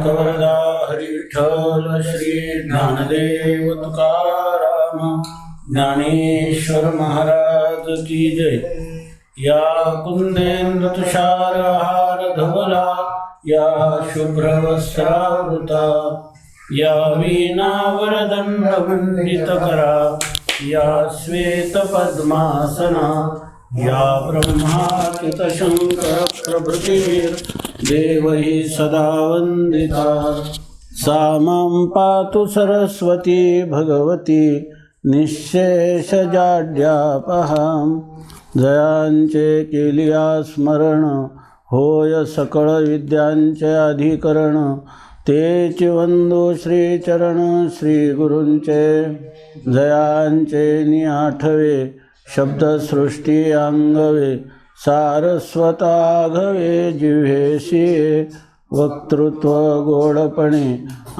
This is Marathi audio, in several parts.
ज्ञानकवरदा हरी विठ्ठल श्री ज्ञानदेव तुकाराम ज्ञानेश्वर महाराज की जय। या कुंदेंद्र तुषार हार धवला या शुभ्रवस्त्रावृता या वीणावरदंड मंडितकरा या श्वेत पद्मासना या ब्रह्माच्युत शंकर प्रभृतिर् देवैः सदा वंदिता। सा मां पातु सरस्वती भगवती निःशेषजाड्यापहां जयांचे केलिया स्मरण होय सकळ विद्यांचे अधिकरण। तेची वंदो श्रीचरण श्री गुरूंचे जयांचे निआठवे शब्दसृष्टी अंगवे सारस्वताघवे जिव्हेशी वक्तृत्व गोडपणे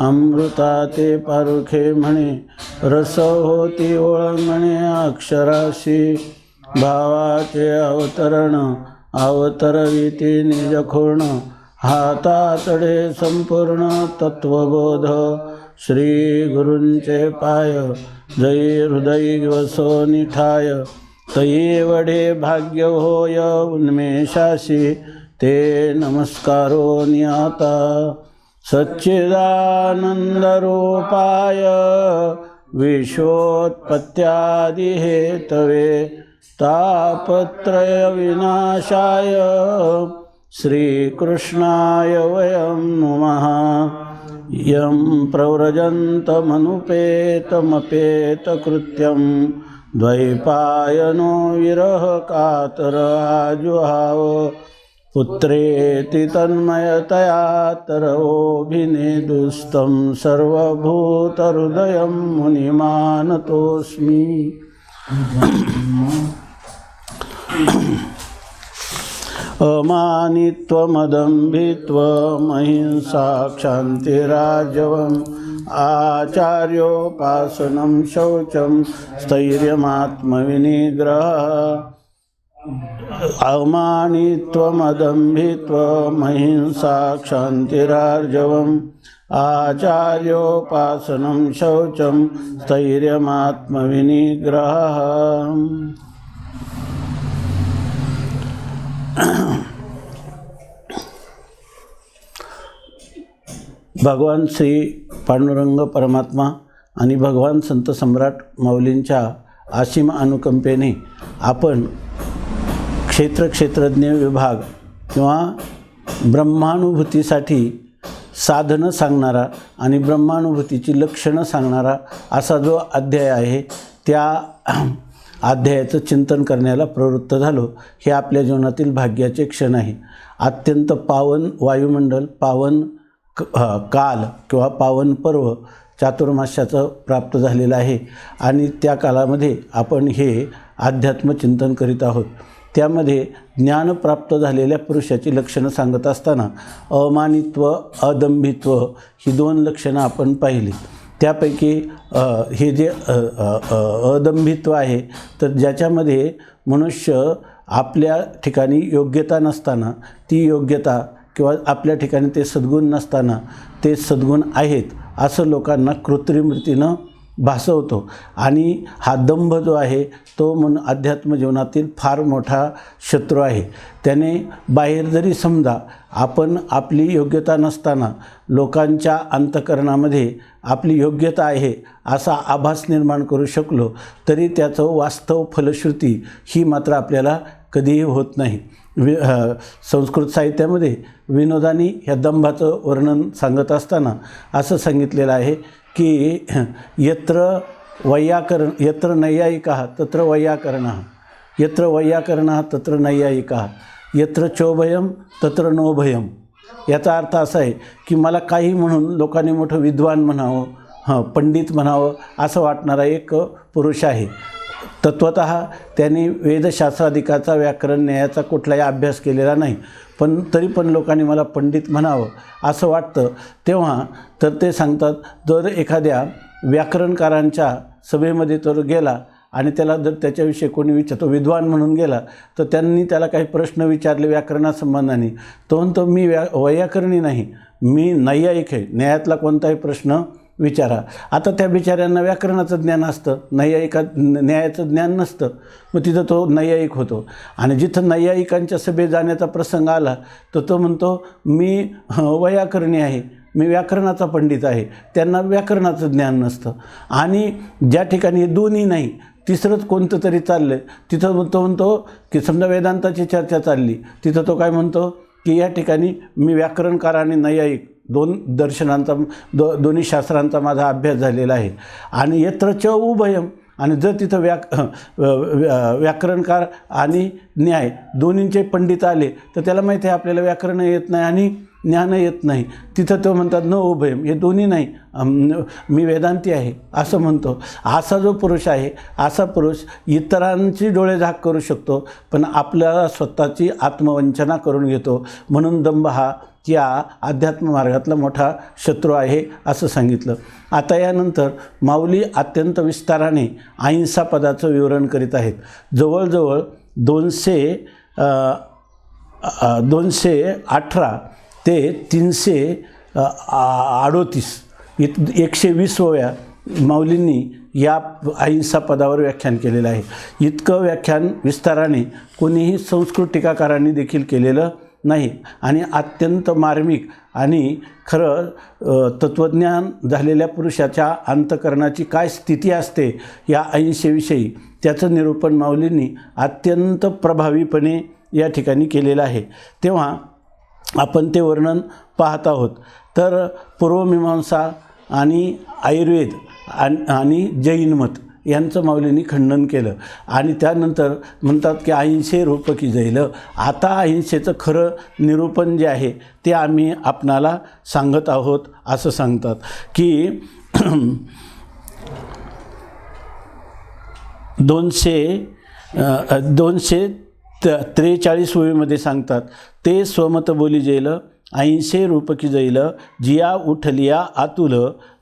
अमृता ते पारुखे म्हणे रस होती ओळंगणे अक्षराशी भावाचे अवतरण अवतरविती निजखूर्ण हातातडे संपूर्ण तत्वबोध श्री गुरूंचे पाय जय हृदय वसो निठाय तये वडे भाग्य होय उन्मेषाशी ते नमस्कारो नियाता सच्चिदानंदरूपाय विश्वोत्पत्त्यादिहेतवे तापत्रय विनाशाय श्रीकृष्णाय वयं नमः। यं प्रव्रजन्तमनुपेतमपेतकृत्यं द्वैपायनो विरह कातर आजुहाव पुत्रेति तन्मयतया तरवोऽभिनेदुस्तं सर्वभूतहृदयं मुनिमानतोऽस्मि। अमानित्वमदम्भित्वमहिंसा क्षान्तिराजवम् आचार्योपासनं शौचं स्थैर्यमात्मविनिग्रहः। अमानित्वमदम्भित्वमहिंसा क्षान्तिरार्जवम् आचार्योपासनं शौचं स्थैर्यमात्मविनिग्रहः। भगवान श्री पांडुरंग परमात्मा आणि भगवान संत सम्राट माऊलींच्या असीम अनुकंपेने आपण क्षेत्रज्ञ विभाग किंवा ब्रह्मानुभूतीसाठी साधनं सांगणारा आणि ब्रह्मानुभूतीची लक्षणं सांगणारा असा जो अध्याय आहे त्या अध्यायाचं चिंतन करण्याला प्रवृत्त झालो। हे आपल्या जीवनातील भाग्याचे क्षण आहे। अत्यंत पावन वायुमंडल, पावन काल किंवा पावन पर्व चातुर्मास्याचं प्राप्त झालेलं आहे आणि त्या कालामध्ये आपण हे अध्यात्मचिंतन करीत आहोत। त्यामध्ये ज्ञान प्राप्त झालेल्या पुरुषाची लक्षणं सांगत असताना अमानित्व अदंभित्व ही दोन लक्षणं आपण पाहिली। त्यापैकी हे जे अदंभित्व आहे तर ज्याच्यामध्ये मनुष्य आपल्या ठिकाणी योग्यता नसताना ती योग्यता किंवा आपल्या ठिकाणी ते सद्गुण नसताना ते सद्गुण आहेत असं लोकांना कृत्रिम रीतीनं भासवतो आणि हा दंभ जो आहे तो म्हणून अध्यात्म जीवनातील फार मोठा शत्रू आहे। त्याने बाहेर जरी समजा आपण आपली योग्यता नसताना लोकांच्या अंतःकरणामध्ये आपली योग्यता आहे असा आभास निर्माण करू शकलो तरी त्याचं वास्तव फलश्रुती ही मात्र आपल्याला कधीही होत नाही। संस्कृत साहित्यामध्ये विनोदानी ह्या दंभाचं वर्णन सांगत असताना असं सांगितलेलं आहे की यत्र नैयायिकाः तत्र वैयाकरणः, यत्र वैयाकरणः तत्र नैयायिकाः, यत्र चोभयम तत्र नोभयम। याचा अर्थ असा आहे की मला काही म्हणून लोकांनी मोठं विद्वान म्हणावं, पंडित म्हणावं असं वाटणारा एक पुरुष आहे। तत्वतः त्यांनी वेदशास्त्राधिकाचा व्याकरण न्यायाचा कुठलाही अभ्यास केलेला नाही, पण तरी पण लोकांनी मला पंडित म्हणावं असं वाटतं। तेव्हा तर ते सांगतात जर एखाद्या व्याकरणकारांच्या सभेमध्ये तो गेला आणि त्याला जर त्याच्याविषयी कोणी विचारतो विद्वान म्हणून गेला तर त्यांनी त्याला काही प्रश्न विचारले व्याकरणासंबंधाने तो म्हणतो मी वैयाकरणी नाही, मी नैयायिक आहे, न्यायातला कोणताही प्रश्न विचारा. आता त्या बिचाऱ्यांना व्याकरणाचं ज्ञान असतं, न्यायाचं ज्ञान नसतं, मग तिथं तो नैयायिक होतो. आणि जिथं नैयायिकांच्या सभेत जाण्याचा प्रसंग आला तर तो म्हणतो मी वैयाकरणी आहे, मी व्याकरणाचा पंडित आहे. त्यांना व्याकरणाचं ज्ञान नसतं. आणि ज्या ठिकाणी हे दोन्ही नाही, तिसरंच कोणतं तरी चाललं, तिथं तो म्हणतो की समजा वेदांताची चर्चा चालली, तिथं तो काय म्हणतो की या ठिकाणी मी व्याकरणकार आणि नैयायिक दोन्ही शास्त्रांचा माझा अभ्यास झालेला आहे. आणि यत्र च उभयम, आणि जर तिथं व्याकरणकार आणि न्याय दोन्हींचे पंडित आले तर त्याला माहिती आहे आपल्याला व्याकरण येत नाही आणि ज्ञान येत नाही, तिथं तो म्हणतात न उभयम, हे दोन्ही नाही, मी वेदांती आहे असं म्हणतो. असा जो पुरुष आहे, असा पुरुष इतरांची डोळे झाक करू शकतो, पण आपल्याला स्वतःची आत्मवंचना करून घेतो. म्हणून दंभ हा या अध्यात्म मार्गातला मोठा शत्रू आहे असं सांगितलं. आता यानंतर माऊली अत्यंत विस्ताराने अहिंसा पदाचं विवरण करीत आहेत. जवळजवळ 218 ते 338 120 ओव्या माऊलींनी या अहिंसा पदावर व्याख्यान केलेलं आहे. इतकं व्याख्यान विस्ताराने कोणीही संस्कृत टीकाकारांनी देखील केलेलं नाही. आणि अत्यंत मार्मिक आणि खरं तत्त्वज्ञान झालेल्या पुरुषाच्या अंतःकरणाची काय स्थिती असते या अहिंसेविषयी त्याचं निरूपण माऊलींनी अत्यंत प्रभावीपणे या ठिकाणी केलेलं आहे. तेव्हा आपण ते वर्णन पाहत आहोत. तर पूर्वमीमांसा आणि आयुर्वेद आणि जैन मत यांचं माऊलींनी खंडन केलं. आणि त्यानंतर म्हणतात की अहिंसे रूपकी जैल. आता अहिंसेचं खरं निरूपण जे आहे ते आम्ही आपणाला सांगत आहोत असं सांगतात की 243 ओळीमध्ये सांगतात, ते स्वमत बोली जैल अहिंसे रूपकी जैल जिया उठलिया आतुल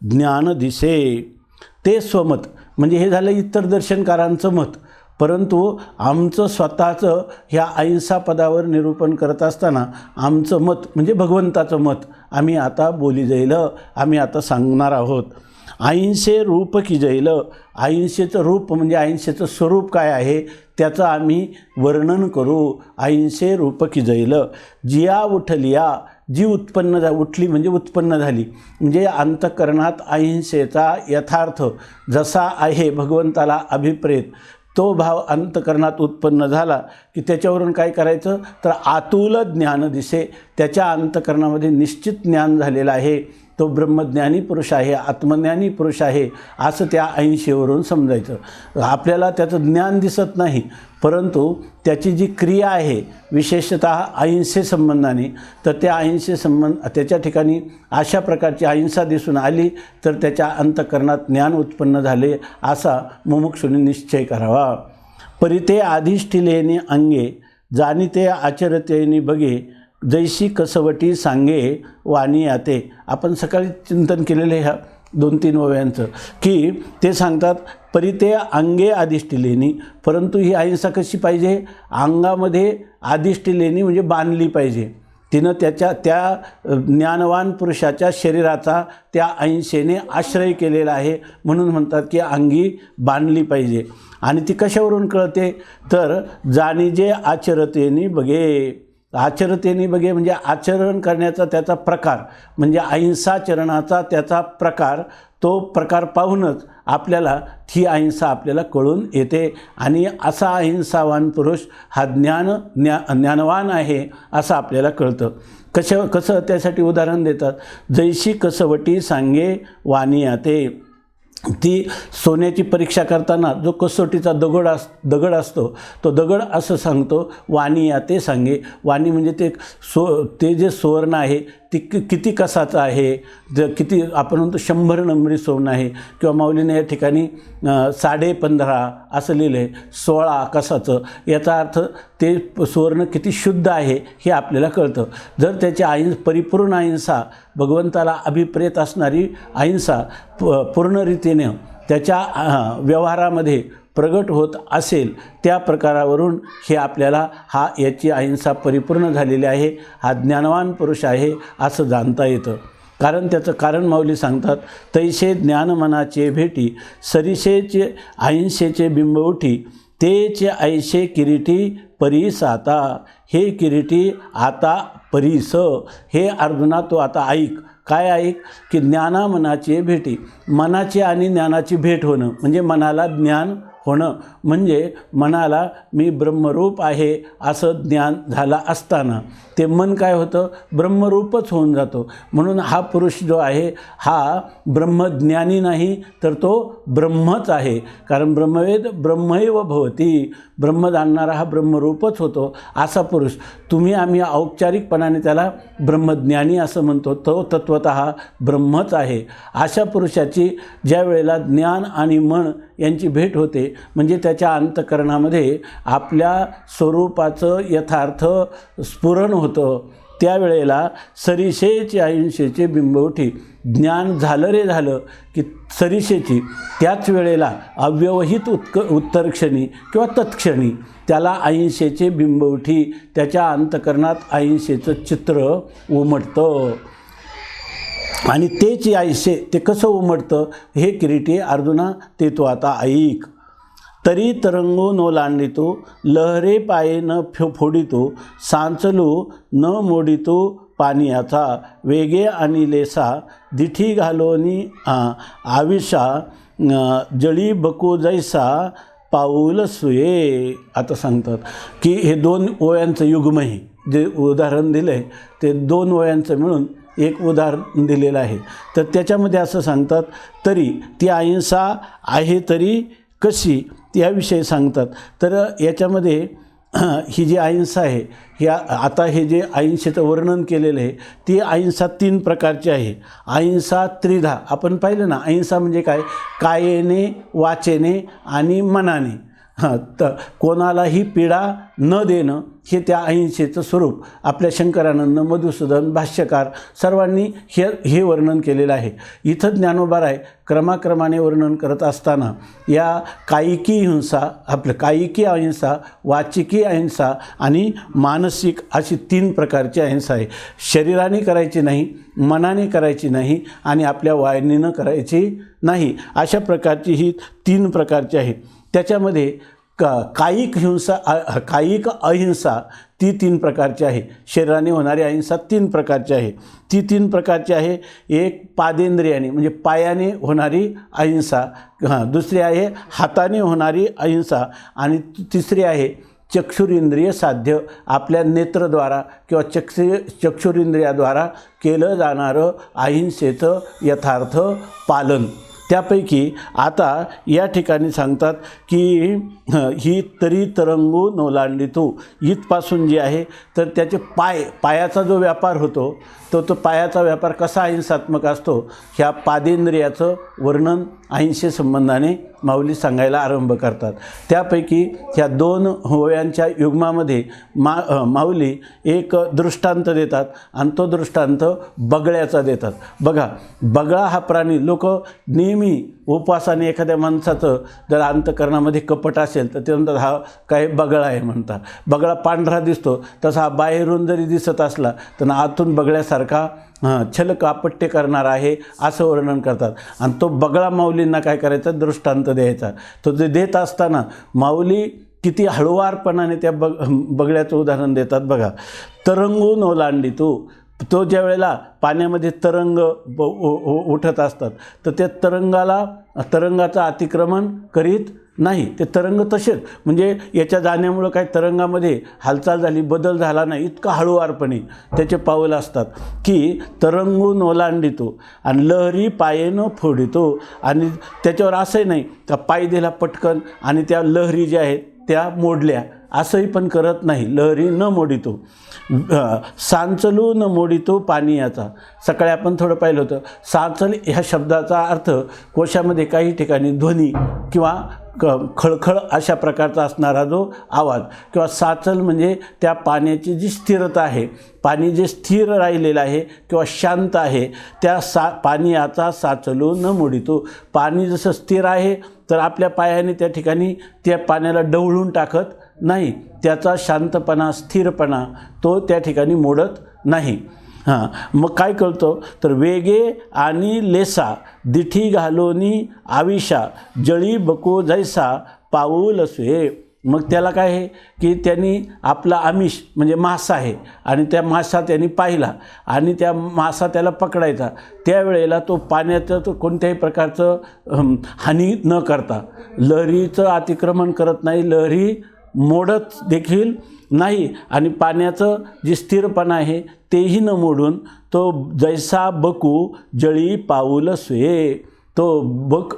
ज्ञान दिसे. ते स्वमत म्हणजे हे झालं इतर दर्शनकारांचं मत, परंतु आमचं स्वतःचं ह्या अहिंसा पदावर निरूपण करत असताना आमचं मत म्हणजे भगवंताचं मत आम्ही आता बोली जाईल, आम्ही आता सांगणार आहोत. अहिंसे रूप की जैल, अहिंसेचं रूप म्हणजे अहिंसेचं स्वरूप काय आहे त्याचं आम्ही वर्णन करू. अहिंसे रूप की जैल जिया उठलिया, जी उठली म्हणजे उत्पन्न झाली, म्हणजे अंतःकरणात अहिंसेचा यथार्थ जसा आहे भगवंताला अभिप्रेत तो भाव अंतःकरणात उत्पन्न झाला की त्याच्यावरून काय करायचं तर आतुल ज्ञान दिसे. त्याच्या अंतःकरणामध्ये निश्चित ज्ञान झालेलं आहे, तो ब्रह्मज्ञानी पुरुष आहे, आत्मज्ञानी पुरुष आहे असं त्या अहिंसेवरून समजायचं. आपल्याला त्याचं ज्ञान दिसत नाही, परंतु त्याची जी क्रिया आहे विशेषतः अहिंसे संबंधाने, तर त्या अहिंसे त्याच्या ठिकाणी अशा प्रकारची अहिंसा दिसून आली तर त्याच्या अंतःकरणात ज्ञान उत्पन्न झाले असा मुमुक्षुने निश्चय करावा. परिते अधिष्ठिलेनी अंगे जाणिते आचरतेनी बघे जैशी कसवटी सांगे वाणी आते. आपण सकाळी चिंतन केलेलं ह्या 2-3 ओव्यांचं की ते सांगतात परिते अंगे अधिष्ठिलेनी, परंतु ही अहिंसा कशी पाहिजे, अंगामध्ये अधिष्ठिलेनी म्हणजे बांधली पाहिजे. तिनं त्या ज्ञानवान पुरुषाच्या शरीराचा त्या अहिंसेने आश्रय केलेला आहे, म्हणून म्हणतात की अंगी बांधली पाहिजे. आणि ती कशावरून कळते तर जाणीजे आचरतेनी बघे. आचरतेनी बघे म्हणजे आचरण करण्याचा त्याचा प्रकार, म्हणजे अहिंसाचरणाचा त्याचा प्रकार, तो प्रकार पाहूनच आपल्याला ही अहिंसा आपल्याला कळून येते. आणि असा अहिंसावान पुरुष हा ज्ञानवान आहे असं आपल्याला कळतं. कसं त्यासाठी उदाहरण देतात, जैशी कसवटी सांगे वाणी आते. ती सोन्याची परीक्षा करताना जो कसोटीचा दगड असतो तो दगड असं सांगतो वाणी आते सांगे. वाणी म्हणजे ते जे सुवर्ण आहे ती किती कसाचं आहे, किती आपण म्हणतो 100 नंबरी सोनं आहे, किंवा माऊलीने या ठिकाणी 15.5 असं लिहिलं आहे 16 कसाचं. याचा अर्थ ते सुवर्ण किती शुद्ध आहे हे आपल्याला कळतं. जर त्याची परिपूर्ण अहिंसा, भगवंताला अभिप्रेत असणारी अहिंसा पूर्ण रीतीने त्याच्या व्यवहारामध्ये प्रगट होत असेल त्या प्रकारावरून हे आपल्याला याची अहिंसा परिपूर्ण झालेली आहे, हा ज्ञानवान पुरुष आहे असं जाणता येतं. कारण त्याचं कारण माऊली सांगतात, तैसे ज्ञान मनाचे भेटी सरिसेचे अहिंसेचे बिंब उठी तेचे ऐसे किरीटी परीस आता. हे किरीटी आता परीस, हे अर्जुना तो आता ऐक. काय ऐक? की ज्ञाना मनाची भेटी, मनाची आणि ज्ञानाची भेट होणं म्हणजे मनाला ज्ञान होणं, म्हणजे मनाला मी ब्रह्मरूप आहे असं ज्ञान झालं असताना ते मन काय होतं? ब्रह्मरूपच होऊन जातो. म्हणून हा पुरुष जो आहे हा ब्रह्मज्ञानी नाही तर तो ब्रह्मच आहे. कारण ब्रह्मवेद ब्रह्मैव भवती, ब्रह्म जाणणारा हा ब्रह्मरूपच होतो असा पुरुष. तुम्ही आम्ही औपचारिकपणाने त्याला ब्रह्मज्ञानी असं म्हणतो, तो तत्वतः ब्रह्मच आहे. अशा पुरुषाची ज्या वेळेला ज्ञान आणि मन यांची भेट होते म्हणजे त्याच्या अंतःकरणामध्ये आपल्या स्वरूपाचं यथार्थ स्फुरण होतं. त्यावेळेला सरिसेचे अहिंसेचे बिंब उठी, ज्ञान झालं रे झालं की सरिसेची त्याच वेळेला अव्यवहित उत्तरक्षणी किंवा तत्क्षणी त्याला अहिंसेचे बिंब उठी, त्याच्या अंतःकरणात अहिंसेचं चित्र उमटतं. आणि तेच अहिंसे ते कसं उमटतं हे किरीटी अर्जुना ते तो आता ऐक. तरी तरंगो न लांडितो लहरे पाये न फोडितो सांचलू न मोडितो पानियाचा वेगे आणि लेसा दिठी घालोनी आविषा जळी बको जैसा पाऊल सुये. आता सांगतात की हे 2 ओव्यांचं युग्म आहे, जे उदाहरण दिलं आहे ते 2 ओव्यांचं मिळून एक उदाहरण दिलेलं आहे. तर त्याच्यामध्ये असं सांगतात, तरी ती अहिंसा आहे तरी कशी याविषयी सांगतात. तर याच्यामध्ये ही जी अहिंसा आहे ही आता हे जे अहिंसेचं वर्णन केलेलं आहे ती अहिंसा 3 प्रकारची आहे. अहिंसा त्रिधा आपण पाहिलं ना. अहिंसा म्हणजे काय? कायेने, वाचेने आणि मनाने तर कोणालाही पीडा न देणं हे त्या अहिंसेचं स्वरूप आपल्या शंकरानंद, मधुसूदन, भाष्यकार सर्वांनी हे वर्णन केलेलं आहे. इथं ज्ञानोबाराय क्रमाक्रमाने वर्णन करत असताना या कायिकी हिंसा, आपलं कायिकी अहिंसा, वाचिकी अहिंसा आणि मानसिक अशी 3 प्रकारची अहिंसा आहे. शरीराने करायची नाही, मनाने करायची नाही आणि आपल्या वाणीनं करायची नाही, अशा प्रकारची ही 3 प्रकारची आहे. त्याच्यामध्ये कायिक हिंसा, कायिक अहिंसा ती 3 प्रकारची आहे. शरीराने होणारी अहिंसा 3 प्रकारची आहे. ती 3 प्रकारची आहे. एक पादेंद्रियाने म्हणजे पायाने होणारी अहिंसा, दुसरी आहे हाताने होणारी अहिंसा आणि तिसरी आहे चक्षुरिंद्रिय साध्य, आपल्या नेत्रद्वारा किंवा चक्षुरिंद्रियाद्वारा केलं जाणारं अहिंसेचं यथार्थ पालन. त्यापैकी आता या ठिकाणी सांगतात की ही तरी तरंगू नोलांडितो, इथपासून जी आहे तर त्याचे पायाचा जो व्यापार होतो तो पायाचा व्यापार कसा अहिंसात्मक असतो ह्या पादेंद्रियाचं वर्णन अहिंसे संबंधाने माऊली सांगायला आरंभ करतात. त्यापैकी ह्या 2 ओव्यांच्या युग्मामध्ये माऊली एक दृष्टांत देतात आणि तो दृष्टांत बगळ्याचा देतात. बघा, बगळा हा प्राणी, लोक नेहमी उपवासाने एखाद्या माणसाचं जर अंतःकरणामध्ये कपट असेल तर ते म्हणतात हा काय बगळा आहे म्हणतात. बगळा पांढरा दिसतो, तसा हा बाहेरून जरी दिसत असला तर आतून बगळ्यासारखा छल कापट्य करणार आहे असं वर्णन करतात. आणि तो बगळा माऊलींना काय करायचा? दृष्टांत द्यायचा. तो जे देत असताना माऊली किती हळुवारपणाने त्या बगळ्याचं उदाहरण देतात. बघा, तरंगू न लांडितो, तो ज्या वेळेला पाण्यामध्ये तरंग उठत असतात तर त्या तरंगाचं अतिक्रमण करीत नाही. ते तरंग तसेच, म्हणजे याच्या जाण्यामुळं काय तरंगामध्ये हालचाल झाली, बदल झाला नाही, इतका हळुवारपणे त्याचे पाऊल असतात की तरंगून ओलांडितो आणि लहरी पायेनं फोडितो. आणि त्याच्यावर असंही नाही का पाय दिला पटकन आणि त्या लहरी ज्या आहेत त्या मोडल्या, असंही पण करत नाही. लहरी न मोडितो, सांचलू न मोडितो पानियाचा. सकाळी आपण थोडं पाहिलं होतं. सांचल ह्या शब्दाचा अर्थ कोशामध्ये काही ठिकाणी ध्वनी किंवा खळखळ अशा प्रकारचा असणारा जो आवाज किंवा साचल म्हणजे त्या पाण्याची जी स्थिरता आहे, पाणी जे स्थिर राहिलेलं आहे किंवा शांत आहे त्या पानियाचा साचलू न मोडितो. पाणी जसं स्थिर आहे तर आपल्या पायाने त्या ठिकाणी त्या पाण्याला डवळून टाकत नाही, त्याचा शांतपणा स्थिरपणा तो त्या ठिकाणी मोडत नाही. मग काय कळतं तर वेगे आणि लेसा दिठी घालोनी आविषा जळी बको जैसा पाऊल असे. मग त्याला काय आहे की त्यांनी आपला आमिष म्हणजे मासा आहे आणि त्या मासा त्यांनी पाहिला आणि त्या मासा त्याला पकडायचा, त्यावेळेला तो पाण्याचं तो कोणत्याही प्रकारचं हानी न करता लहरीचं अतिक्रमण करत नाही, लहरी मोडत देखील नाही आणि पाण्याचं जे स्थिरपणा आहे तेही न मोडून तो जैसा बकू जळी पाऊल सुये. तो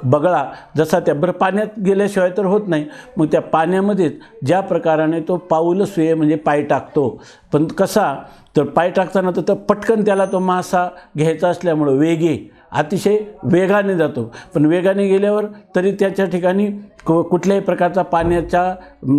बगळा जसा त्या बरं पाण्यात गेल्याशिवाय तर होत नाही, मग त्या पाण्यामध्येच ज्या प्रकाराने तो पाऊल सुये म्हणजे पाय टाकतो, पण कसा तर पाय टाकताना तर पटकन त्याला तो मासा घ्यायचा असल्यामुळं वेगे अतिशय वेगाने जातो, पण वेगाने गेल्यावर तरी त्याच्या ठिकाणी कुठल्याही प्रकारचा पाण्याच्या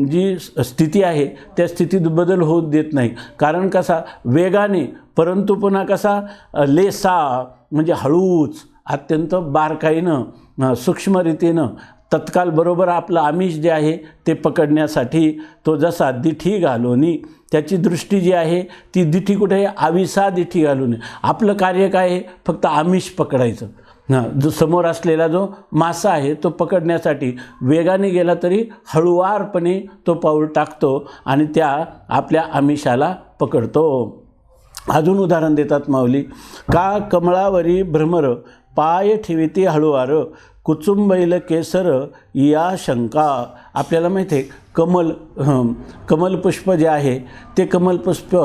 जी स्थिती आहे त्या स्थितीत बदल होऊ देत नाही. कारण कसा वेगाने परंतु पुन्हा कसा लेसा म्हणजे हळूच अत्यंत बारकाईनं सूक्ष्मरीतीनं तत्काल बरोबर आपलं आमिष जे आहे ते पकडण्यासाठी तो जसा दिठी घालोनी त्याची दृष्टी जी आहे ती दिठी कुठे आहे आविसा दिठी घालून. आपलं कार्य काय आहे फक्त आमिष पकडायचं. जो समोर असलेला जो मासा आहे तो पकडण्यासाठी वेगाने गेला तरी हळुवारपणे तो पाऊल टाकतो आणि त्या आपल्या आमिषाला पकडतो. अजून उदाहरण देतात माऊली, का कमळावरी भ्रमर पाय ठेविती हळुवार कुचुंबैल केसर या शंका. आपल्याला माहिती आहे कमलपुष्प जे आहे ते कमलपुष्प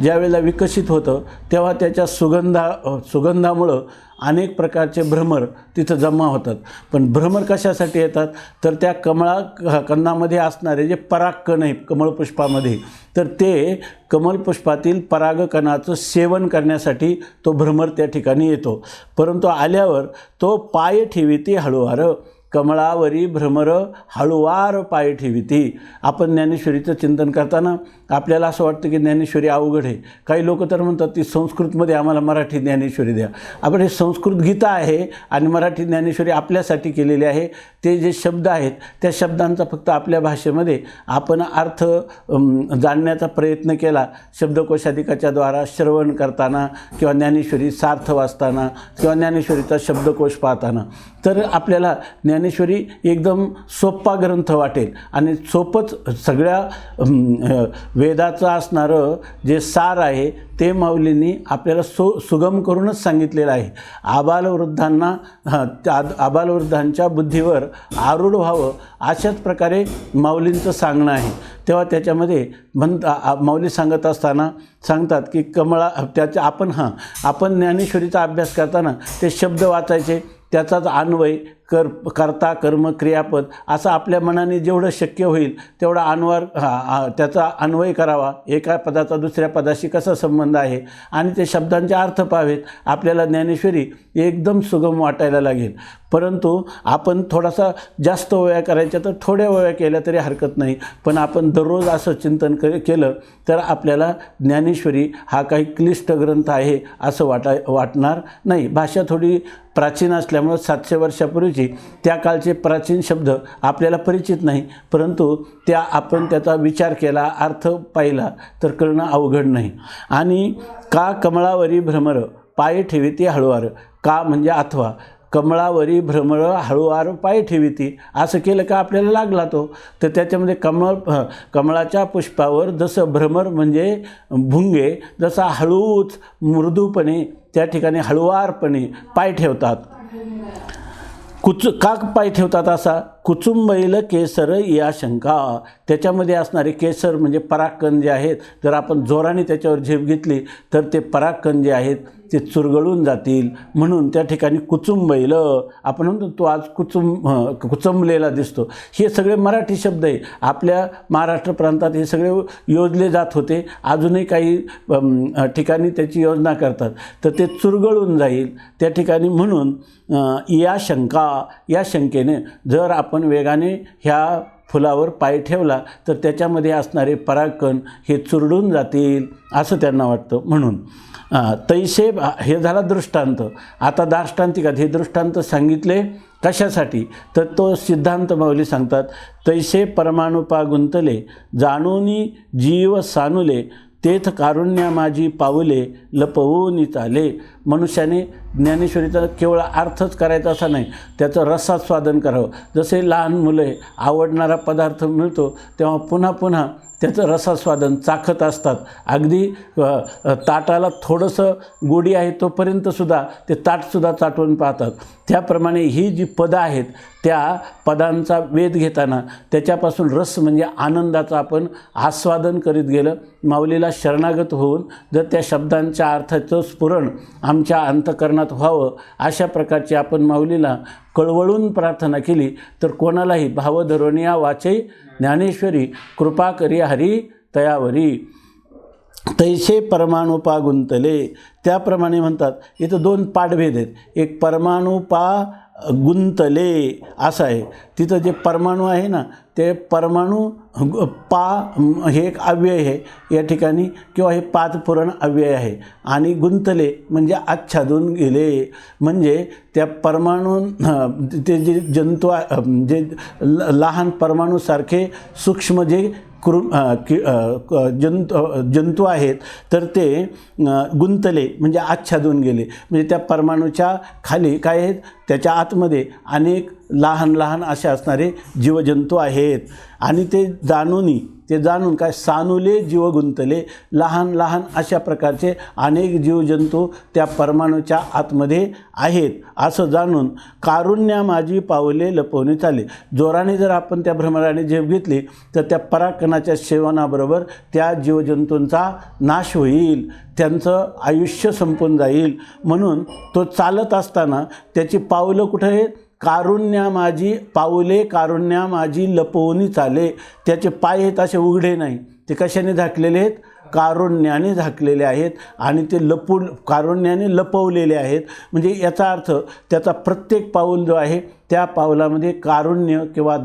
ज्यावेळेला विकसित होतं तेव्हा त्याच्या सुगंधामुळं अनेक प्रकारचे भ्रमर तिथं जमा होतात. पण भ्रमर कशासाठी येतात तर त्या कमळाकंदामध्ये असणारे जे परागकण आहेत कमळपुष्पामध्ये, तर ते कमलपुष्पातील परागकणाचं सेवन करण्यासाठी तो भ्रमर त्या ठिकाणी येतो. परंतु आल्यावर तो पाय ठेविती हळुवार, कमळावरी भ्रमर हळुवार पाय ठेविती. आपण ज्ञानेश्वरीचं चिंतन करताना आपल्याला असं वाटतं की ज्ञानेश्वरी अवघड आहे. काही लोक तर म्हणतात ती संस्कृतमध्ये आम्हाला मराठी ज्ञानेश्वरी द्या. आपण हे संस्कृत गीता आहे आणि मराठी ज्ञानेश्वरी आपल्यासाठी केलेली आहे. ते जे शब्द आहेत त्या शब्दांचा फक्त आपल्या भाषेमध्ये आपण अर्थ जाणण्याचा प्रयत्न केला शब्दकोशाधिकाच्या द्वारा श्रवण करताना किंवा ज्ञानेश्वरी सार्थ वाचताना किंवा ज्ञानेश्वरीचा शब्दकोश पाहताना, तर आपल्याला ज्ञानेश्वरी एकदम सोपा ग्रंथ वाटेल आणि सोपंच सगळ्या वेदाचं असणारं जे सार आहे ते माऊलींनी आपल्याला सुगम करूनच सांगितलेलं आहे. आबालवृद्धांच्या बुद्धीवर आरूढ व्हावं अशाच प्रकारे माऊलींचं सांगणं आहे. तेव्हा त्याच्यामध्ये माऊली सांगत असताना सांगतात की त्याच्या आपण ज्ञानेश्वरीचा अभ्यास करताना ते शब्द वाचायचे, त्याचाच अन्वय कर्ता कर्म क्रियापद असं आपल्या मनाने जेवढं शक्य होईल तेवढा त्याचा अन्वय करावा. एका पदाचा दुसऱ्या पदाशी कसा संबंध आहे आणि ते शब्दांचे अर्थ पाहावेत. आपल्याला ज्ञानेश्वरी एकदम सुगम वाटायला लागेल. परंतु आपण थोडासा जास्त ओव्या करायच्या तर थोड्या ओव्या केल्या तरी हरकत नाही, पण आपण दररोज असं चिंतन केलं तर आपल्याला ज्ञानेश्वरी हा काही क्लिष्ट ग्रंथ आहे असं वाटणार नाही. भाषा थोडी प्राचीन असल्यामुळं 700 वर्षापूर्वीची त्या काळचे प्राचीन शब्द आपल्याला परिचित नाही, परंतु आपण त्याचा विचार केला, अर्थ पाहिला तर कळणं अवघड नाही. आणि का कमळावरी भ्रमर पाय ठेविती हळुवार, का म्हणजे अथवा कमळावरी भ्रमर हळुवार पाय ठेविती असं केलं का आपल्याला लागला तो. तर त्याच्यामध्ये कमळाच्या पुष्पावर जसं भ्रमर म्हणजे भुंगे जसा हळूच मृदूपणे त्या ठिकाणी हळुवारपणे पाय ठेवतात. का पाय ठेवतात असा कुचुंबैल केसर या शंका. त्याच्यामध्ये असणारे केसर म्हणजे परागकण जे आहेत, जर आपण जोराने त्याच्यावर झेप घेतली तर ते परागकण जे आहेत ते चुरगळून जातील. म्हणून त्या ठिकाणी कुचुंबैल आपण म्हणतो तो आज कुचंबलेला दिसतो. हे सगळे मराठी शब्द आहे. आपल्या महाराष्ट्र प्रांतात हे सगळे योजले जात होते. अजूनही काही ठिकाणी त्याची योजना करतात तर ते चुरगळून जाईल त्या ठिकाणी. म्हणून या शंकेने जर आपण वेगाने ह्या फुलावर पाय ठेवला तर त्याच्यामध्ये असणारे परागकण हे चुरडून जातील असं त्यांना वाटतं. म्हणून तैसे हे झाला दृष्टांत. आता दाष्टांतिकात हे दृष्टांत सांगितले कशासाठी, तर तो सिद्धांत माऊली सांगतात, तैसे परमाणुपा गुंतले जाणूनी जीव सानुले तेथ कारुण्या माझी पाऊले लपवून चाले. मनुष्याने ज्ञानेश्वरीचा केवळ अर्थच करायचा असा नाही, त्याचं रसास्वादन करावं. जसे लहान मुले आवडणारा पदार्थ मिळतो तेव्हा पुन्हा पुन्हा त्याचं रसास्वादन चाखत असतात. अगदी ताटाला थोडंसं गोडी आहे तोपर्यंतसुद्धा ते ताटसुद्धा चाटून पाहतात. त्याप्रमाणे ही जी पदं आहेत त्या पदांचा वेध घेताना त्याच्यापासून रस म्हणजे आनंदाचं आपण आस्वादन करीत गेलं. माऊलीला शरणागत होऊन जर त्या शब्दांच्या अर्थाचं स्फुरण आमच्या अंतःकरणात व्हावं अशा प्रकारची आपण माऊलीला कळवळून प्रार्थना केली तर कोणालाही भावधरोनिया वाचे ज्ञानेश्वरी कृपा करी हरी तयावरी. तैसे परमाणुपा गुंतले, त्याप्रमाणे म्हणतात. इथं दोन पाठभेद आहेत. एक परमाणुपा गुंतले असं आहे. तिथं जे परमाणू आहे ना ते परमाणू हे एक अव्यय आहे या ठिकाणी, किंवा हे पादपूर्ण अव्यय आहे. आणि गुंतले म्हणजे आच्छादून गेले, म्हणजे त्या परमाणू ते जे जंतू जे लहान परमाणूसारखे सूक्ष्म जे जंतू आहेत तर ते गुंतले म्हणजे आच्छादून गेले. म्हणजे त्या परमाणूच्या खाली काय आहेत, त्याच्या आतमध्ये अनेक लहान लहान असे असणारे जीवजंतू आहेत. आणि ते जाणून काय सानुले जीव गुंतले, लहान लहान अशा प्रकारचे अनेक जीवजंतू त्या परमाणूच्या आतमध्ये आहेत असं जाणून कारुण्या माझी पावले लपवून चाले. जोराने जर आपण त्या भ्रमराने झेप घेतली तर त्या परागकणाच्या सेवनाबरोबर त्या जीवजंतूंचा नाश होईल, त्यांचं आयुष्य संपून जाईल. म्हणून तो चालत असताना त्याची पावलं कुठे आहेत, कारुण्या माझी पाऊले कारुण्या माझी लपवून चाले. त्याचे पाय आहेत असे उघडे नाही, ते कशाने झाकलेले आहेत, कारुण्याने झाकलेले आहेत. आणि ते कारुण्याने लपवलेले आहेत. म्हणजे याचा अर्थ त्याचा प्रत्येक पाऊल जो आहे त्या पावलामध्ये कारुण्य किंवा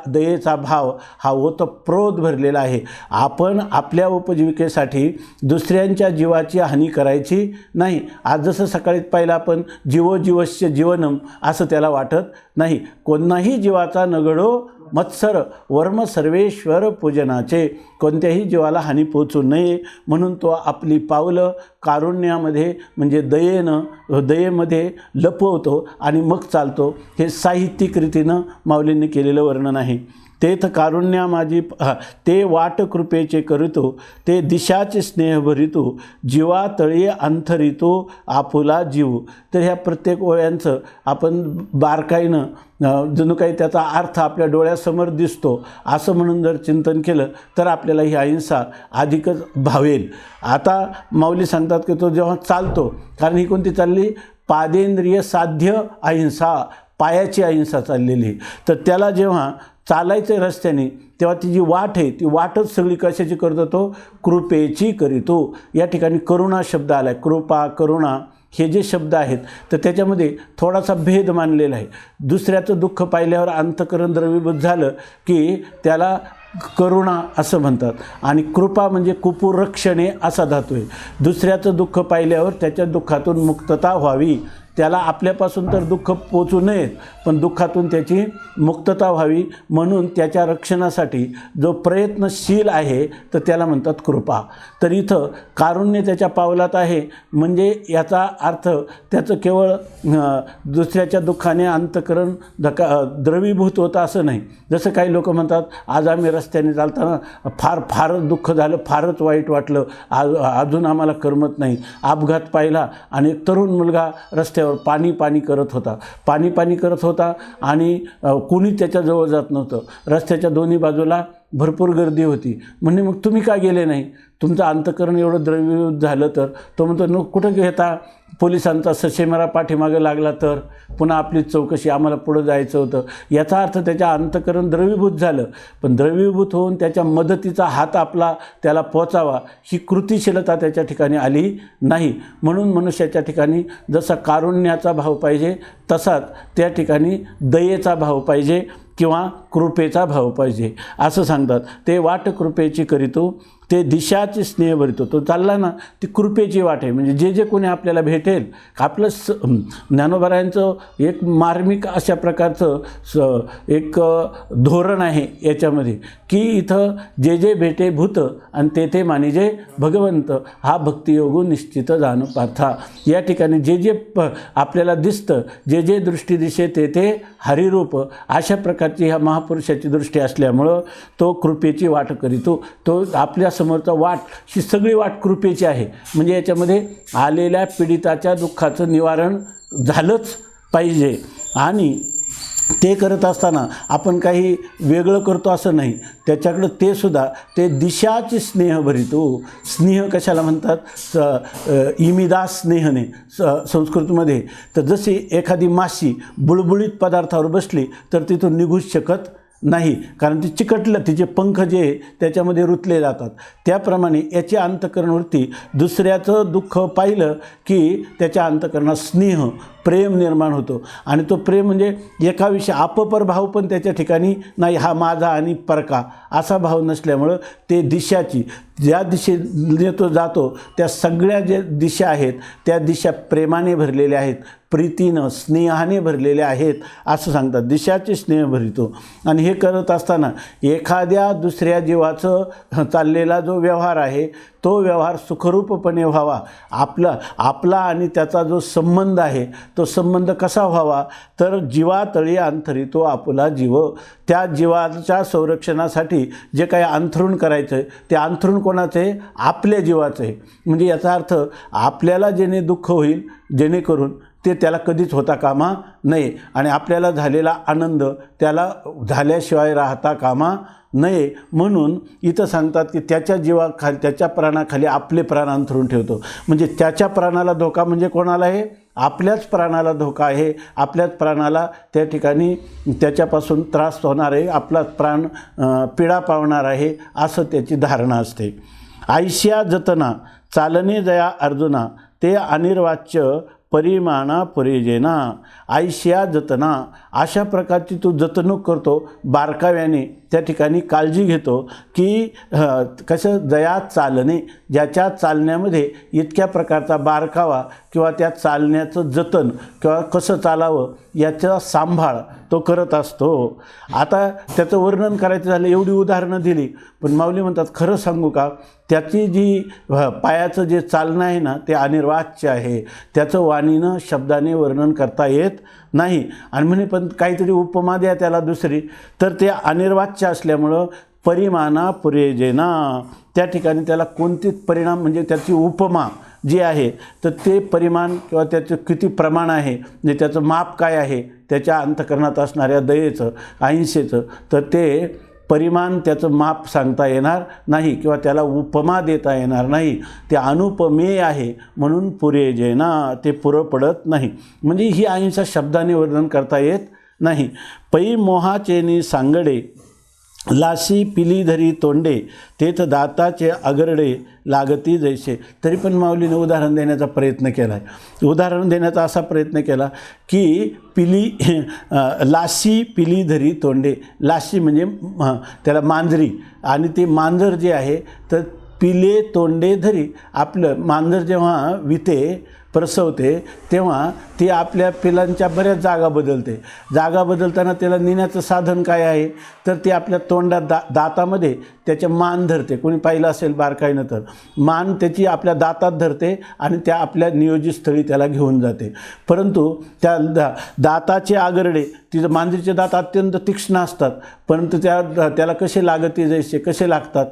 दयेचा भाव हा ओतप्रोत भरलेला आहे. आपण आपल्या उपजीविकेसाठी दुसऱ्यांच्या जीवाची हानी करायची नाही. आज जसं सकाळी पाहिलं आपण जीवोजीवस्य जीवनम असं त्याला वाटत नाही. कोणाही जीवाचा नगडो मत्सर वर्म सर्वेश्वर पूजनाचे, कोणत्याही जीवाला हानी पोचू नये म्हणून तो आपली पावलं कारुण्यामध्ये म्हणजे दयेमध्ये लपवतो आणि मग चालतो. हे साहित्यिक रीतीनं माऊलींनी केलेलं वर्णन आहे. तेथ कारुण्या माझी ते वाट कृपेचे करितो, ते दिशाचे स्नेह भरितो, जीवा तळी अंथरितो आपुला जीव. तर ह्या प्रत्येक ओळ्यांचं आपण बारकाईनं जणू काही त्याचा अर्थ आपल्या डोळ्यासमोर दिसतो असं म्हणून जर चिंतन केलं तर आपल्याला ही अहिंसा अधिकच भावेल. आता माऊली सांगतात की तो जेव्हा चालतो, कारण ही कोणती चालली, पादेंद्रिय साध्य अहिंसा, पायाची अहिंसा चाललेली. तर त्याला जेव्हा चालायचं रस्त्याने तेव्हा ती जी वाट आहे ती वाटच सगळी कशाची करतो, तो कृपेची करीतो. या ठिकाणी करुणा शब्द आला आहे. कृपा करुणा हे जे शब्द आहेत तर त्याच्यामध्ये थोडासा भेद मानलेला आहे. दुसऱ्याचं दुःख पाहिल्यावर अंतःकरण द्रवीभूत झालं की त्याला करुणा असं म्हणतात. आणि कृपा म्हणजे कुपुरक्षणे असा धातू आहे. दुसऱ्याचं दुःख पाहिल्यावर त्याच्या दुःखातून मुक्तता व्हावी, त्याला आपल्यापासून तर दुःख पोचू नयेत पण दुःखातून त्याची मुक्तता व्हावी म्हणून त्याच्या रक्षणासाठी जो प्रयत्नशील आहे तर त्याला म्हणतात कृपा. तर इथं कारुण्य त्याच्या पावलात आहे म्हणजे याचा अर्थ त्याचं केवळ दुसऱ्याच्या दुःखाने अंतःकरण द्रवीभूत होतं असं नाही. जसं काही लोक म्हणतात आज आम्ही रस्त्याने चालताना फारच दुःख झालं, फारच वाईट वाटलं, अजून आम्हाला करमत नाही. अपघात पाहिला आणि एक तरुण मुलगा रस्त्यावर पाणी करत होता आणि कोणी त्याच्याजवळ जात नव्हतं. रस्त्याच्या दोन्ही बाजूला भरपूर गर्दी होती. म्हणजे मग तुम्ही का गेले नाही, तुमचं अंतःकरण एवढं द्रवीभूत झालं तर. तो म्हणतो न कुठं घेता, पोलिसांचा ससेमारा पाठीमागं लागला तर पुन्हा आपलीच चौकशी, आम्हाला पुढं जायचं होतं. याचा अर्थ त्याच्या अंतःकरण द्रवीभूत झालं, पण द्रवीभूत होऊन त्याच्या मदतीचा हात आपला त्याला पोचावा ही कृतिशीलता त्याच्या ठिकाणी आली नाही. म्हणून मनुष्याच्या ठिकाणी जसा कारुण्याचा भाव पाहिजे तसाच त्या ठिकाणी दयेचा भाव पाहिजे किंवा कृपेचा भाव पाहिजे असं सांगतात. ते वाट कृपेची करीतो, ते दिशाची स्नेह भरितो. तो चालला ना, ती कृपेची वाट आहे. म्हणजे जे जे कोणी आपल्याला भेटेल, आपलं ज्ञानोबारायांचं एक मार्मिक अशा प्रकारचं एक धोरण आहे याच्यामध्ये, की इथं जे जे भेटे भूत आणि ते मानिजे भगवंत, हा भक्तियोगो निश्चित जाणू पार्था. या ठिकाणी जे जे आपल्याला दिसतं, जे जे दृष्टी दिसे ते हरिरूप, अशा प्रकारची ह्या महापुरुषाची दृष्टी असल्यामुळं तो कृपेची वाट करीतो. तो आपल्या समोरचा वाट, ही सगळी वाट कृपेची आहे. म्हणजे याच्यामध्ये आलेल्या पीडिताच्या दुःखाचं निवारण झालंच पाहिजे. आणि ते करत असताना आपण काही वेगळं करतो असं नाही, त्याच्याकडं ते सुद्धा ते दिशाची स्नेह भरितो. स्नेह कशाला म्हणतात? इमिदा स्नेहने संस्कृतमध्ये. तर जशी एखादी माशी बुळबुळीत पदार्थावर बसली तर तिथून निघूच शकत नाही, कारण ती चिकटलं, तिचे पंख जे त्याच्यामध्ये रुतले जातात. त्याप्रमाणे याच्या अंतःकरणवरती दुसऱ्याचं दुःख पाहिलं की त्याच्या अंतःकरणात स्नेह, प्रेम निर्माण होतो. आणि तो प्रेम म्हणजे एकाविषयी अपपर भाव पण त्याच्या ठिकाणी नाही, हा माझा आणि परका असा भाव नसल्यामुळं ते दिशाची, ज्या दिशेने तो जातो त्या सगळ्या ज्या दिशा आहेत त्या दिशा प्रेमाने भरलेल्या आहेत, प्रीतीनं, स्नेहाने भरलेल्या आहेत असं सांगतात. दिशाची स्नेह भरितो. आणि हे करत असताना एखाद्या दुसऱ्या जीवाचं चाललेला जो व्यवहार आहे तो व्यवहार सुखरूपपणे व्हावा. आपला आणि त्याचा जो संबंध आहे तो संबंध कसा व्हावा? तर जीवातळी अंतरी तो आपला जीव. त्या जीवाच्या संरक्षणासाठी जे काही अंथरूण करायचं आहे ते अंथरूण कोणाचं आहे? आपल्या जीवाचं आहे. म्हणजे याचा अर्थ आपल्याला जेणे दुःख होईल, जेणेकरून ते त्याला कधीच होता कामा नये. आणि आपल्याला झालेला आनंद त्याला झाल्याशिवाय राहता कामा नये. म्हणून इथं सांगतात की त्याच्या जीवाखाली, त्याच्या प्राणाखाली आपले प्राण अंथरून ठेवतो. म्हणजे त्याच्या प्राणाला धोका म्हणजे कोणाला आहे? आपल्याच प्राणाला धोका आहे. आपल्याच प्राणाला त्या ठिकाणी त्याच्यापासून त्रास होणार आहे, आपलाच प्राण पीडा पावणार आहे असं त्याची धारणा असते. आयष्या जतना चालणे जया अर्जुना, ते अनिर्वाच्य परिमाणा पुरेजेना. आयष्या जतना, अशा प्रकारची तू जतणूक करतो, बारकाव्याने त्या ठिकाणी काळजी घेतो की कसं जया चालणे, ज्याच्या चालण्यामध्ये इतक्या प्रकारचा बारकावा किंवा त्या चालण्याचं जतन किंवा कसं चालावं याचा सांभाळ तो करत असतो. आता त्याचं वर्णन करायचं झालं, एवढी उदाहरणं दिली, पण माऊली म्हणतात खरं सांगू का, त्याची जी पायाचं जे चालणं आहे ना ते अनिर्वाच्य आहे. त्याचं वाणीनं शब्दाने वर्णन करता येत नाही. आणि म्हणे पण काहीतरी उपमा द्या त्याला दुसरी, तर ते अनिर्वाच्य असल्यामुळं परिमाणा पुरेजेना, त्या ठिकाणी त्याला कोणतीच परिणाम म्हणजे त्याची उपमा जी आहे तर ते परिमाण किंवा त्याचं किती प्रमाण आहे, म्हणजे त्याचं माप काय आहे त्याच्या अंतःकरणात असणाऱ्या दयेचं, अहिंसेचं, तर ते परिमाण त्याचं माप सांगता येणार नाही किंवा त्याला उपमा देता येणार नाही. ते अनुपमेय आहे म्हणून पुरेजेना, ते पुरं पडत नाही. म्हणजे ही अहिंसा शब्दाने वर्णन करता येत नाही. पै मोहाचेनी सांगडे, लासी पिली धरी तोंडे, तेथ दाताचे अगरडे लागती जैसे. तरी पण माऊलीने उदाहरण देण्याचा प्रयत्न केला आहे. उदाहरण देण्याचा असा प्रयत्न केला की लासी पिली धरी तोंडे. लासी म्हणजे त्याला मांजरी, आणि ते मांजर जे आहे तर पिले तोंडे धरी. आपलं मांजर जेव्हा विते प्रसवते तेव्हा ती आपल्या पिलांच्या बऱ्याच जागा बदलते. जागा बदलताना त्याला नेण्याचं साधन काय आहे तर ती आपल्या तोंडात दातामध्ये त्याच्या मान धरते. कोणी पाहिलं असेल बारकाईनं तर मान त्याची आपल्या दातात धरते आणि त्या आपल्या नियोजित स्थळी त्याला घेऊन जाते. परंतु त्या दाताचे आगरडे, तिचं मांजरीचे दात अत्यंत तीक्ष्ण असतात, परंतु त्याला कसे लागते जैसे, कसे लागतात,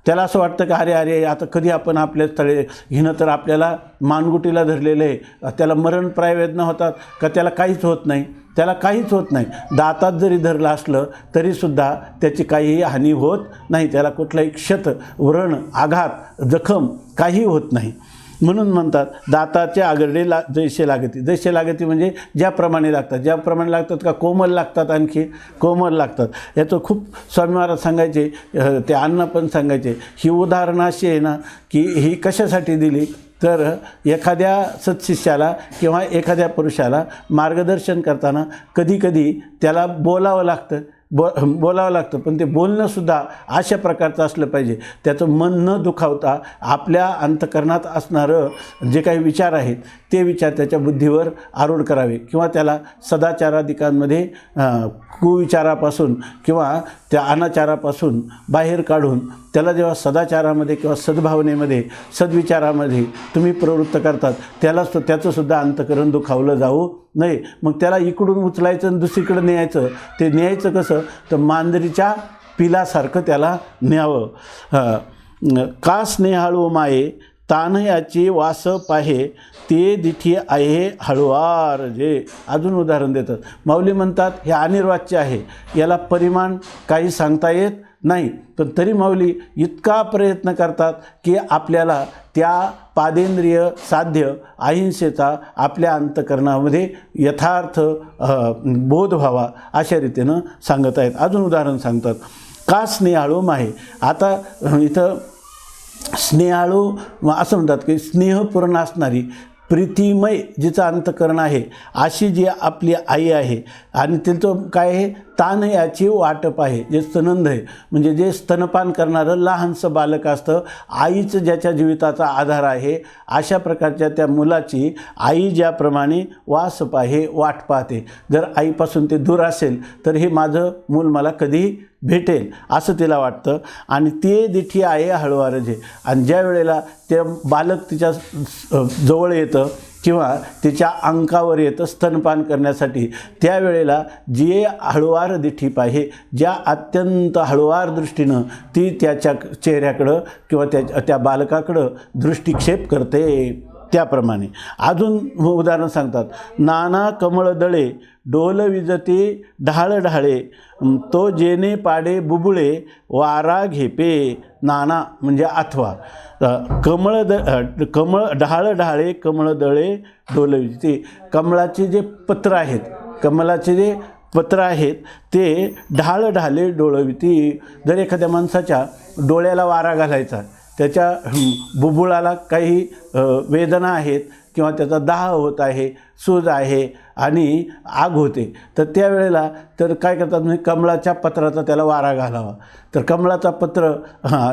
त्याला असं वाटतं की अरे आता कधी आपण आपल्या स्थळे हिनं तर आपल्याला मानगुटीला धरलेलं आहे, त्याला मरणप्राय वेदना होतात का, त्याला काहीच होत नाही, त्याला काहीच होत नाही. दातात जरी धरलं असलं तरीसुद्धा त्याची काहीही हानी होत नाही, त्याला कुठलाही क्षत, व्रण, आघात, जखम काही होत नाही. म्हणून म्हणतात दाताचे आगरडे जैसे लागती. जैसे लागती म्हणजे ज्याप्रमाणे लागतात. ज्याप्रमाणे लागतात का कोमल लागतात, आणखी कोमल लागतात. याचं खूप स्वामी महाराज सांगायचे, ते अण्णा पण सांगायचे. ही उदाहरणं अशी आहे ना की ही कशासाठी दिली तर एखाद्या सत्शिष्याला किंवा एखाद्या पुरुषाला मार्गदर्शन करताना कधीकधी त्याला बोलावं लागतं, पण ते बोलणंसुद्धा अशा प्रकारचं असलं पाहिजे, त्याचं मन न दुखावता आपल्या अंतःकरणात असणारं जे काही विचार आहेत ते विचार त्याच्या बुद्धीवर आरूढ करावे, किंवा त्याला सदाचाराधिकांमध्ये कुविचारापासून किंवा त्या अनाचारापासून बाहेर काढून त्याला जेव्हा सदाचारामध्ये किंवा सद्भावनेमध्ये सद्विचारामध्ये तुम्ही प्रवृत्त करतात, त्याचंसुद्धा अंतःकरण दुखावलं जाऊ नये. मग त्याला इकडून उचलायचं आणि दुसरीकडे न्यायचं. ते न्यायचं कसं, तर मांजरीच्या पिलासारखं त्याला न्यावं. का स्नेहाळू माये तान याची वास पाहे ते दिठी आहे हळुवार जे. अजून उदाहरण देतात. माऊली म्हणतात हे अनिर्वाच्य आहे, याला परिमाण काही सांगता येत नाही, पण तरी माऊली इतका प्रयत्न करतात की आपल्याला त्या पादेंद्रिय साध्य अहिंसेचा आपल्या अंतःकरणामध्ये यथार्थ बोध व्हावा अशा रीतीनं सांगत आहेत. अजून उदाहरण सांगतात. का स्नेहाळू माहे. आता इथं स्नेहाळू असं म्हणतात की स्नेहपूर्ण असणारी प्रीतिमय जिचं अंतःकरण आहे अशी जी आपली आई आहे, आणि त्यांचं काय आहे, तान याची वाटप आहे, जे स्तनंद आहे, म्हणजे जे स्तनपान करणारं लहानसं बालक असतं, आईचं ज्याच्या जीविताचा आधार आहे, अशा प्रकारच्या त्या मुलाची आई ज्याप्रमाणे वास पाहे वाट पाहते. जर आईपासून ते दूर असेल तर हे माझं मूल मला कधी भेटेल असं तिला वाटतं, आणि ते दिठी आहे हळुवार जे. आणि ज्या वेळेला ते बालक तिच्या जवळ येतं किंवा तिच्या अंकावर येतं स्तनपान करण्यासाठी, त्यावेळेला जे हळुवार दिठी पाहे, ज्या अत्यंत हळुवार दृष्टीनं ती त्याच्या चेहऱ्याकडं किंवा त्या बालकाकडं दृष्टिक्षेप करते, त्याप्रमाणे. अजून उदाहरण सांगतात. नाना कमळ दळे डोल विजते ढाळ ढाळे तो जेने पाडे बुबुळे वारा घेपे. नाना म्हणजे अथवा. कमळ ढाळ ढाळे कमळ दळे डोल विजते. कमळाचे जे पत्र आहेत ते ढाळ ढाले डोळविती. जर एखाद्या माणसाच्या डोळ्याला वारा घालायचा, त्याच्या बुबुळाला काही वेदना आहेत किंवा त्याचा दाह होत आहे, सूज आहे आणि आग होते, तर त्यावेळेला तर काय करतात, म्हणजे कमळाच्या पत्राचा त्याला वारा घालावा. तर कमळाचा पत्र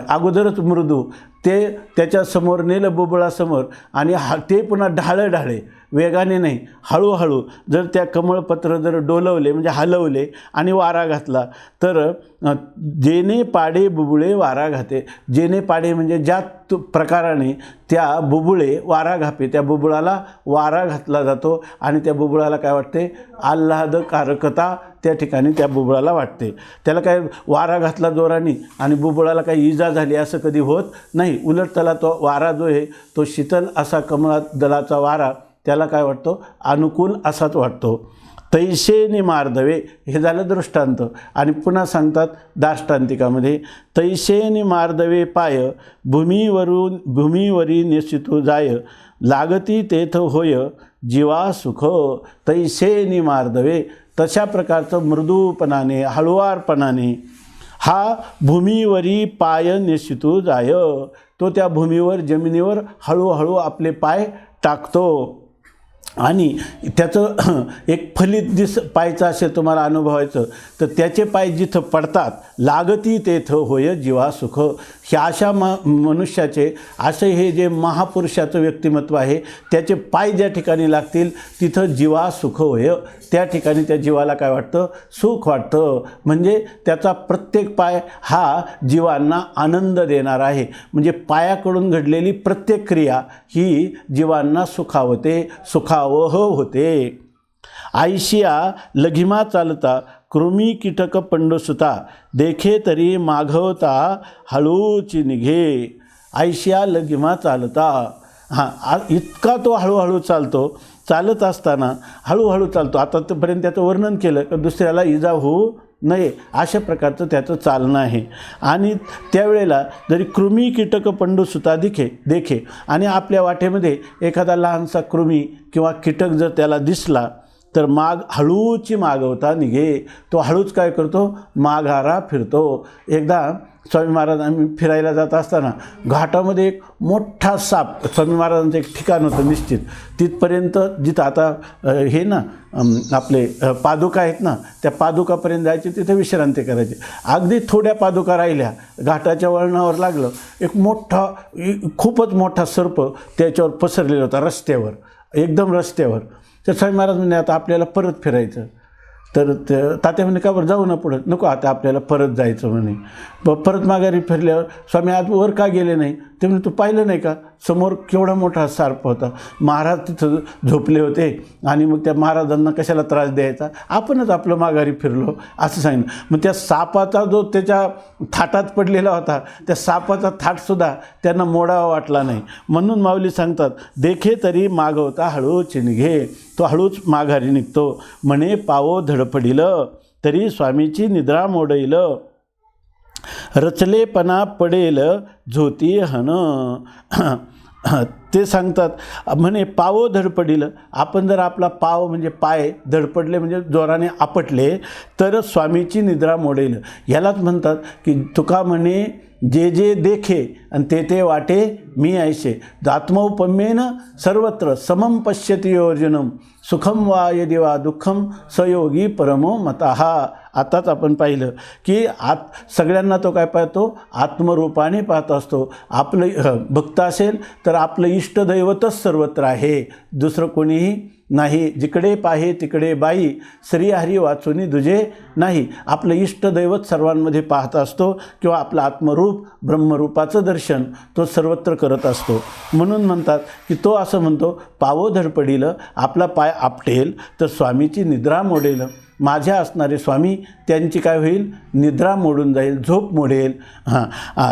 अगोदरच मृदू, ते त्याच्यासमोर नेलं बुबुळासमोर, आणि ते पुन्हा ढाळे वेगाने नाही, हळूहळू जर त्या कमळपत्र जर डोलवले म्हणजे हलवले आणि वारा घातला, तर जेने पाडे बुबुळे वारा घाते. जेने पाडे म्हणजे ज्या प्रकाराने त्या बुबुळे वारा घापे, त्या बुबुळाला वारा घातला जातो आणि त्या बुबुळाला काय वाटते, आल्हादकारकता त्या ठिकाणी त्या बुबुळाला वाटते. त्याला काय वारा घातला जोराने आणि बुबुळाला काही इजा झाली असं कधी होत नाही. उलट त्याला तो वारा जो आहे तो शीतल असा कमळा दलाचा वारा त्याला काय वाटतो, अनुकूल असाच वाटतो. तैशेने मार्दवे हे झालं दृष्टांत. आणि पुन्हा सांगतात दाष्टांतिकामध्ये. तैशेने मार्दवे पाय भूमीवरी निश्चितो जाय लागती तेथ होय जीवा सुख. तैशेने मार्दवे, तशा प्रकारचं मृदूपणाने हळुवारपणाने हा भूमीवरी पाय निश्चितो जाय. तो त्या भूमीवर जमिनीवर हळूहळू आपले पाय टाकतो, आणि त्याचं एक फलित पायचं असेल तुम्हाला अनुभवायचं, तर त्याचे पाय जिथं पडतात लागती तेथं होय जीवा सुख. ह्या अशा मनुष्याचे असे हे जे महापुरुषाचं व्यक्तिमत्व आहे, त्याचे पाय ज्या ठिकाणी लागतील तिथं जीवा सुख होय. त्या ठिकाणी त्या जीवाला काय वाटतं, सुख वाटतं. म्हणजे त्याचा प्रत्येक पाय हा जीवांना आनंद देणार आहे. म्हणजे पायाकडून घडलेली प्रत्येक क्रिया ही जीवांना सुखावह होते. आयशिया लघिमा चालता कृमी कीटक पंडसुता देखे तरी माघवता हळूची निघे. आयशिया लघिमा चालता. इतका तो हळूहळू चालत असताना हळूहळू चालतो. आतापर्यंत त्याचं वर्णन केलं की दुसऱ्याला इजा होऊ नये अशा प्रकारचं त्याचं चालणं आहे. आणि त्यावेळेला जरी कृमी कीटक पंडुसुता देखे आणि आपल्या वाटेमध्ये एखादा लहानसा कृमी किंवा कीटक जर त्याला दिसला तर हळूची मागवता निघे. तो हळूच काय करतो, माघारा फिरतो. एकदा स्वामी महाराज आम्ही फिरायला जात असताना घाटामध्ये एक मोठा साप, स्वामी महाराजांचं एक ठिकाण होतं निश्चित, तिथपर्यंत जिथं आता हे ना आपले पादुका आहेत ना, त्या पादुकापर्यंत जायचे, तिथे विश्रांती करायची. अगदी थोड्या पादुका राहिल्या, घाटाच्या वळणावर लागलं, एक मोठा खूपच मोठा सर्प त्याच्यावर पसरलेला होता रस्त्यावर, एकदम रस्त्यावर. तर स्वामी महाराज म्हणे आता आपल्याला परत फिरायचं. तर तात्या म्हणे का बरं जाऊ ना पुढं, नको आता आपल्याला परत जायचं म्हणे. परत माघारी फिरल्यावर स्वामी आज वर का गेले नाही, ते म्हणे तू पाहिलं नाही का समोर केवढा मोठा सर्प होता, महाराज तिथं झोपले होते आणि मग त्या महाराजांना कशाला त्रास द्यायचा, आपणच आपलं माघारी फिरलो असं सांगितलं. मग त्या सापाचा जो त्याच्या थाटात पडलेला होता, त्या सापाचा थाटसुद्धा त्यांना मोडावा वाटला नाही. म्हणून माऊली सांगतात, देखे तरी मागवता हळूच निघे, तो हळूच माघारी निघतो. म्हणे पावो धडपडिल तरी स्वामीची निद्रा मोडईल, रचलेपणा पडेल झोती हन. ते सांगतात म्हणे पावो धडपडिल, आपण जर आपला पाव म्हणजे पाय धडपडले म्हणजे जोराने आपटले तर स्वामीची निद्रा मोडेल. यालाच म्हणतात की तुका म्हणे जे जे देखे आणि ते ते वाटे मी ऐसे, आत्मौपम्येन सर्वत्र समम पश्यति योजनम, सुखम वा यदि वा दुःखम सयोगी परमो मतः. आताच आपण पाहिलं की सगळ्यांना तो काय पाहतो, आत्मरूपाने पाहत असतो. आपलं भक्त असेल तर आपलं इष्टदैवतच सर्वत्र आहे, दुसरं कोणीही नाही. जिकडे पाहे तिकडे बाई, श्रीहरी वाचुनी दुजे नाही. आपलं इष्टदैवत सर्वांमध्ये पाहत असतो किंवा आपलं आत्मरूप ब्रह्मरूपाचं दर्शन तो सर्वत्र करत असतो. म्हणून म्हणतात की तो असं म्हणतो, पावो धडपडिल, आपला पाय आपटेल तर स्वामीची निद्रा मोडेल. माझ्या असणारे स्वामी त्यांची काय होईल, निद्रा मोडून जाईल, झोप मोडेल.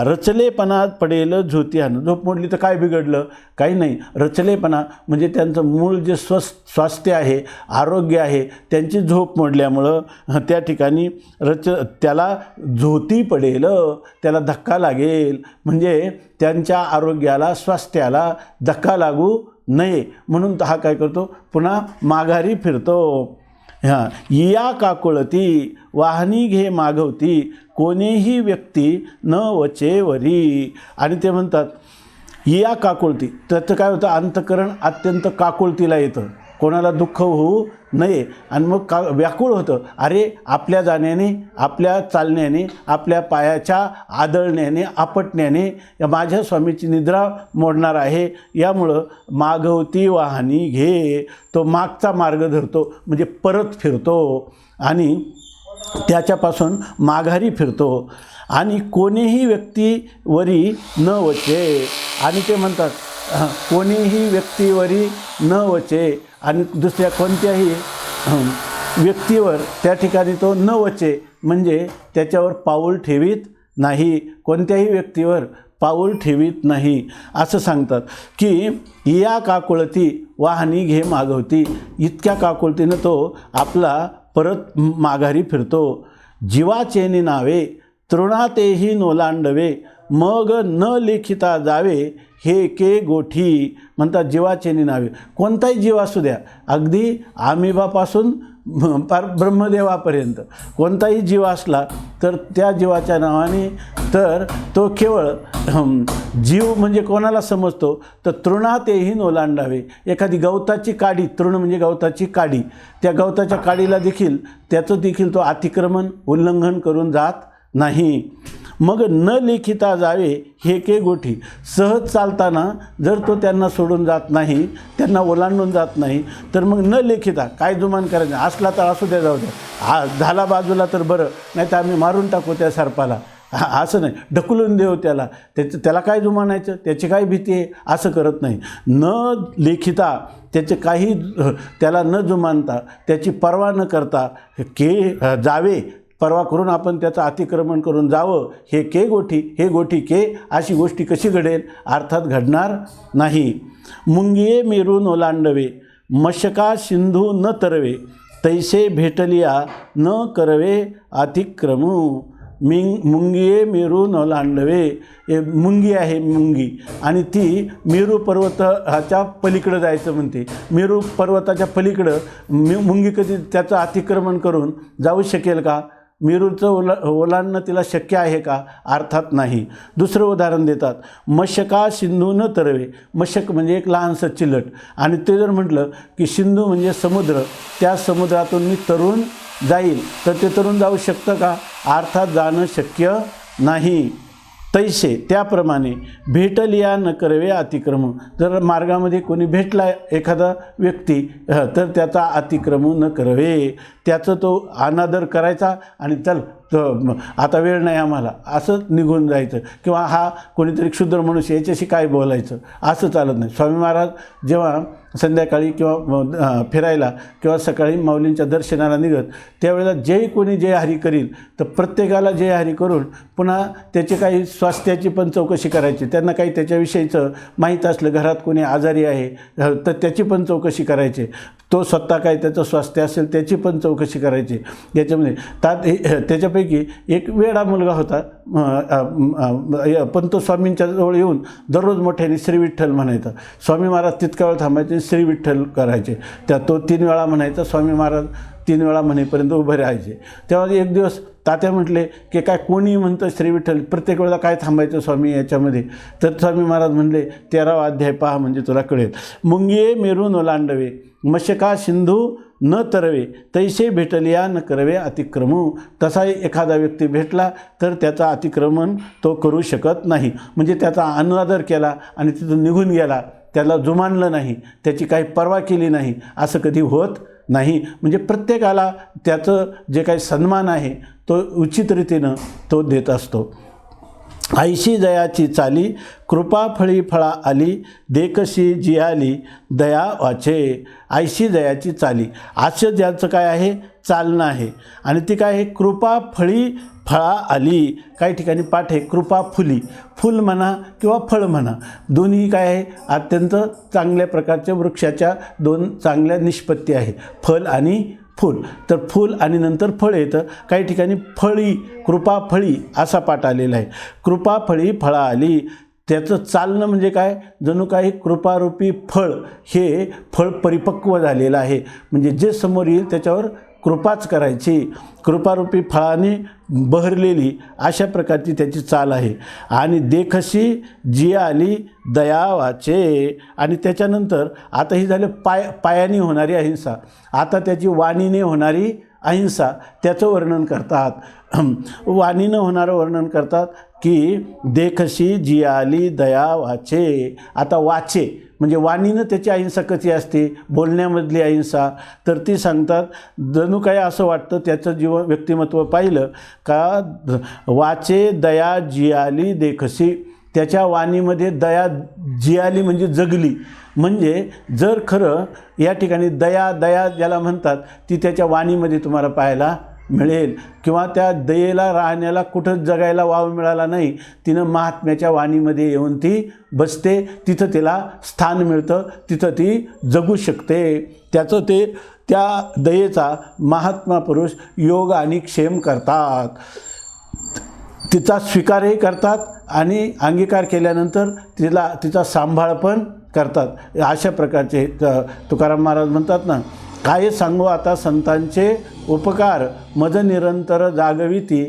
रचलेपणा पडेल झोती हान. झोप मोडली तर काय बिघडलं, काही नाही. रचलेपणा म्हणजे त्यांचं मूळ जे स्वास्थ्य आहे, आरोग्य आहे, त्यांची झोप मोडल्यामुळं त्या ठिकाणी त्याला झोती पडेल, त्याला धक्का लागेल. म्हणजे त्यांच्या आरोग्याला, स्वास्थ्याला धक्का लागू नये म्हणून हा काय करतो, पुन्हा माघारी फिरतो. या काकुळती वाहनी घे मागवती, कोणीही व्यक्ती न वचेवरी. आणि ते म्हणतात या काकुळती, त्याचं काय होतं, अंतःकरण अत्यंत काकुळतीला येतं, कोणाला दुःख होऊ नये. आणि मग व्याकुळ होतं, अरे आपल्या जाण्याने, आपल्या चालण्याने, आपल्या पायाच्या आदळण्याने, आपटण्याने या माझ्या स्वामीची निद्रा मोडणार आहे. यामुळं मागवती वाहनी घे, तो मागचा मार्ग धरतो म्हणजे परत फिरतो आणि त्याच्यापासून माघारी फिरतो. आणि कोणीही व्यक्तीवरी न वचे. आणि ते म्हणतात कोणीही व्यक्तीवरी न वचे, आणि दुसऱ्या कोणत्याही व्यक्तीवर त्या ठिकाणी तो न वचे म्हणजे त्याच्यावर पाऊल ठेवीत नाही, कोणत्याही व्यक्तीवर पाऊल ठेवीत नाही. असं सांगतात की या काकुळती वाहनी घे मागवती, इतक्या काकुळतीनं तो आपला परत माघारी फिरतो. जीवाचेनी नावे तृणातेही नोलांडवे, मग न लेखिता जावे हे के गोठी. म्हणतात जीवाचेनी नावे, कोणताही जीव असू द्या, अगदी आमिबापासून पार ब्रह्मदेवापर्यंत कोणताही जीव असला तर त्या जीवाच्या नावाने, तर तो केवळ जीव म्हणजे कोणाला समजतो तर तृणातेही ओलांडावे. एखादी गवताची काडी, तृण म्हणजे गवताची काडी, त्या गवताच्या काडीला देखील त्याचं देखील तो अतिक्रमण उल्लंघन करून जात नाही. मग न लेखिता जावे हे के गोठी. सहज चालताना जर तो त्यांना सोडून जात नाही, त्यांना ओलांडून जात नाही, तर मग न लेखिता काय जुमान करायचं, असला तर असू द्या, जाऊ द्या, झाला बाजूला तर बरं, नाही तर आम्ही मारून टाकू त्या सर्पाला, असं नाही, ढकलून देऊ त्याला, त्याला काय जुमानायचं, त्याची काय भीती आहे, असं करत नाही. न लेखिता, त्याचे काही त्याला न जुमानता, त्याची पर्वा न करता के जावे, परवा करून आपण त्याचं अतिक्रमण करून जावं, हे के गोठी, हे गोठी के, अशी गोष्टी कशी घडेल, अर्थात घडणार नाही. मुंगिये मेरून ओलांडवे, मशका सिंधू न तरवे, तैसे भेटलिया न करवे अतिक्रमू. मुंगिये मेरून ओलांडवे, मुंगी आहे मुंगी, आणि ती मेरू पर्वताच्या पलीकडं जायचं म्हणते. मेरू पर्वताच्या पलीकडं मुंगी कधी त्याचं अतिक्रमण करून जाऊ शकेल का, मेरूचं ओलांडणं तिला शक्य आहे का? अर्थात नाही. दुसरं उदाहरण देतात, मशका सिंधू न तरवे. मशक म्हणजे एक लहानसं चिलट, आणि ते जर म्हटलं की सिंधू म्हणजे समुद्र, त्या समुद्रातून मी तरून जाईल, तर ते तरून जाऊ शकतं का? अर्थात जाणं शक्य नाही. तैसे त्याप्रमाणे भेटलिया न करवे अतिक्रम. जर मार्गामध्ये कोणी भेटला एखादा व्यक्ती तर त्याचा अतिक्रमू न करवे. त्याचं तो अनादर करायचा आणि चल आता वेळ नाही आम्हाला असं निघून जायचं, किंवा हा कोणीतरी क्षुद्र मनुष्य याच्याशी काय बोलायचं असं चालत नाही. स्वामी महाराज जेव्हा संध्याकाळी किंवा फिरायला किंवा सकाळी माऊलींच्या दर्शनाला निघत, त्यावेळेला जे कोणी जय हरी करील तर प्रत्येकाला जय हरी करून पुन्हा त्याची काही स्वास्थ्याची पण चौकशी करायची. त्यांना काही त्याच्याविषयीचं माहीत असलं, घरात कोणी आजारी आहे तर त्याची पण चौकशी करायची, तो स्वतः काय त्याचं स्वास्थ्य असेल त्याची पण चौकशी करायची. याच्यामध्ये त्याच्यापैकी एक वेडा मुलगा होता, पण तो स्वामींच्या जवळ येऊन दररोज मोठ्याने श्री विठ्ठल म्हणायचा. स्वामी महाराज तितका वेळ थांबायचे, श्री विठ्ठल करायचे. तो 3 वेळा म्हणायचा, स्वामी महाराज 3 वेळा म्हणेपर्यंत उभे राहायचे. तेव्हा एक दिवस तात्या म्हटले की काय कोणी म्हणतं श्री विठ्ठल, प्रत्येक वेळेला काय थांबायचं स्वामी याच्यामध्ये? तर स्वामी महाराज म्हणले 13वा अध्याय पहा म्हणजे तुला कळेल. मुंगिये मेरून ओलांडवे, मशका सिंधू न तरवे, तैसे भेटलिया न करवे अतिक्रमू. तसा एखादा व्यक्ती भेटला तर त्याचा अतिक्रमण तो करू शकत नाही. म्हणजे त्याचा अनादर केला आणि तिथून निघून गेला, त्याला जुमानलं नाही, त्याची काही पर्वा केली नाही, असं कधी होत नाही. म्हणजे प्रत्येकाला त्याचं जे काही सन्मान आहे तो उचित रीतीनं तो देत असतो. ऐशी दयाची चाली, कृपा फळी फळा आली, देखशी जियाली दया वाचे. ऐशी दयाची चाली, असं ज्याचं काय आहे चालणं आहे, आणि ती काय आहे कृपा फळी फळा आली. काही ठिकाणी पाठ आहे कृपा फुली, फुल म्हणा किंवा फळ म्हणा, दोन्ही काय आहे अत्यंत चांगल्या प्रकारच्या वृक्षाच्या 2 चांगल्या निष्पत्ती आहे, फल आणि फूल. तर फूल आणि नंतर फळ येतं. काही ठिकाणी फळी, कृपा फळी असा पाठ आलेला आहे. कृपा फळी फळा आली, त्याचं चालणं म्हणजे काय, जणू काही कृपारूपी फळ, हे फळ परिपक्व झालेलं आहे. म्हणजे जे समोर येईल त्याच्यावर कृपाच करायची, कृपारूपी फळाने बहरलेली अशा प्रकारची त्याची चाल आहे. आणि देखशी जियाली दया वाचे. आणि त्याच्यानंतर आता ही झालं पायाने होणारी अहिंसा. आता त्याची वाणीने होणारी अहिंसा, त्याचं वर्णन करतात. वाणीनं होणारं वर्णन करतात की देखशी जियाली दया वाचे. आता वाचे म्हणजे वाणीनं त्याची अहिंसा कशी असते, बोलण्यामधली अहिंसा, तर ती सांगतात जणू काय असं वाटतं त्याचं व्यक्तिमत्व पाहिलं का वाचे दया जियाली देखशी. त्याच्या वाणीमध्ये दया जियाली म्हणजे जगली. म्हणजे जर खरं या ठिकाणी दया ज्याला म्हणतात ती त्याच्या वाणीमध्ये तुम्हाला पाहायला मिळेल, किंवा त्या दयेला राहण्याला कुठंच जगायला वाव मिळाला नाही, तिनं महात्म्याच्या वाणीमध्ये येऊन ती बसते, तिथं तिला स्थान मिळतं, तिथं ती जगू शकते. त्याचं ते त्या दयेचा महात्मा पुरुष योग आणि क्षेम करतात, तिचा स्वीकारही करतात आणि अंगीकार केल्यानंतर तिचा सांभाळ पण करतात. अशा प्रकारचे तुकाराम महाराज म्हणतात ना, काय सांगू आता संतांचे उपकार, मज निरंतर जागविती,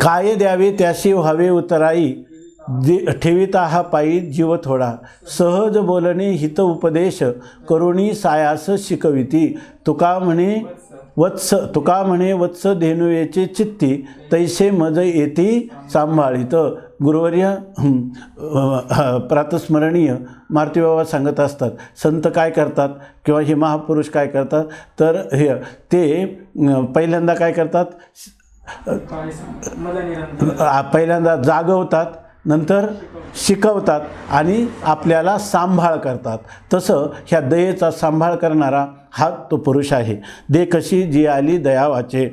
काय द्यावे त्याशी व्हावे उतराई, ठेविता हा पायी जीव थोडा, सहज बोलणे हित उपदेश, करुणी सायास शिकविती. तुका म्हणे वत्स धेनुयेचे चित्ती, तैसे मज येती सांभाळित. गुरुवर्य प्रातस्मरणीय मारुती बाबा सांगत असतात, संत काय करतात किंवा हे महापुरुष काय करतात, तर ते पहिल्यांदा काय करतात, पहिल्यांदा जागवतात, नंतर शिकवतात आणि आपल्याला सांभाळ करतात. तसं ह्या दयेचा सांभाळ करणारा हा तो पुरुष आहे. देखशी जियाली दया वाचे,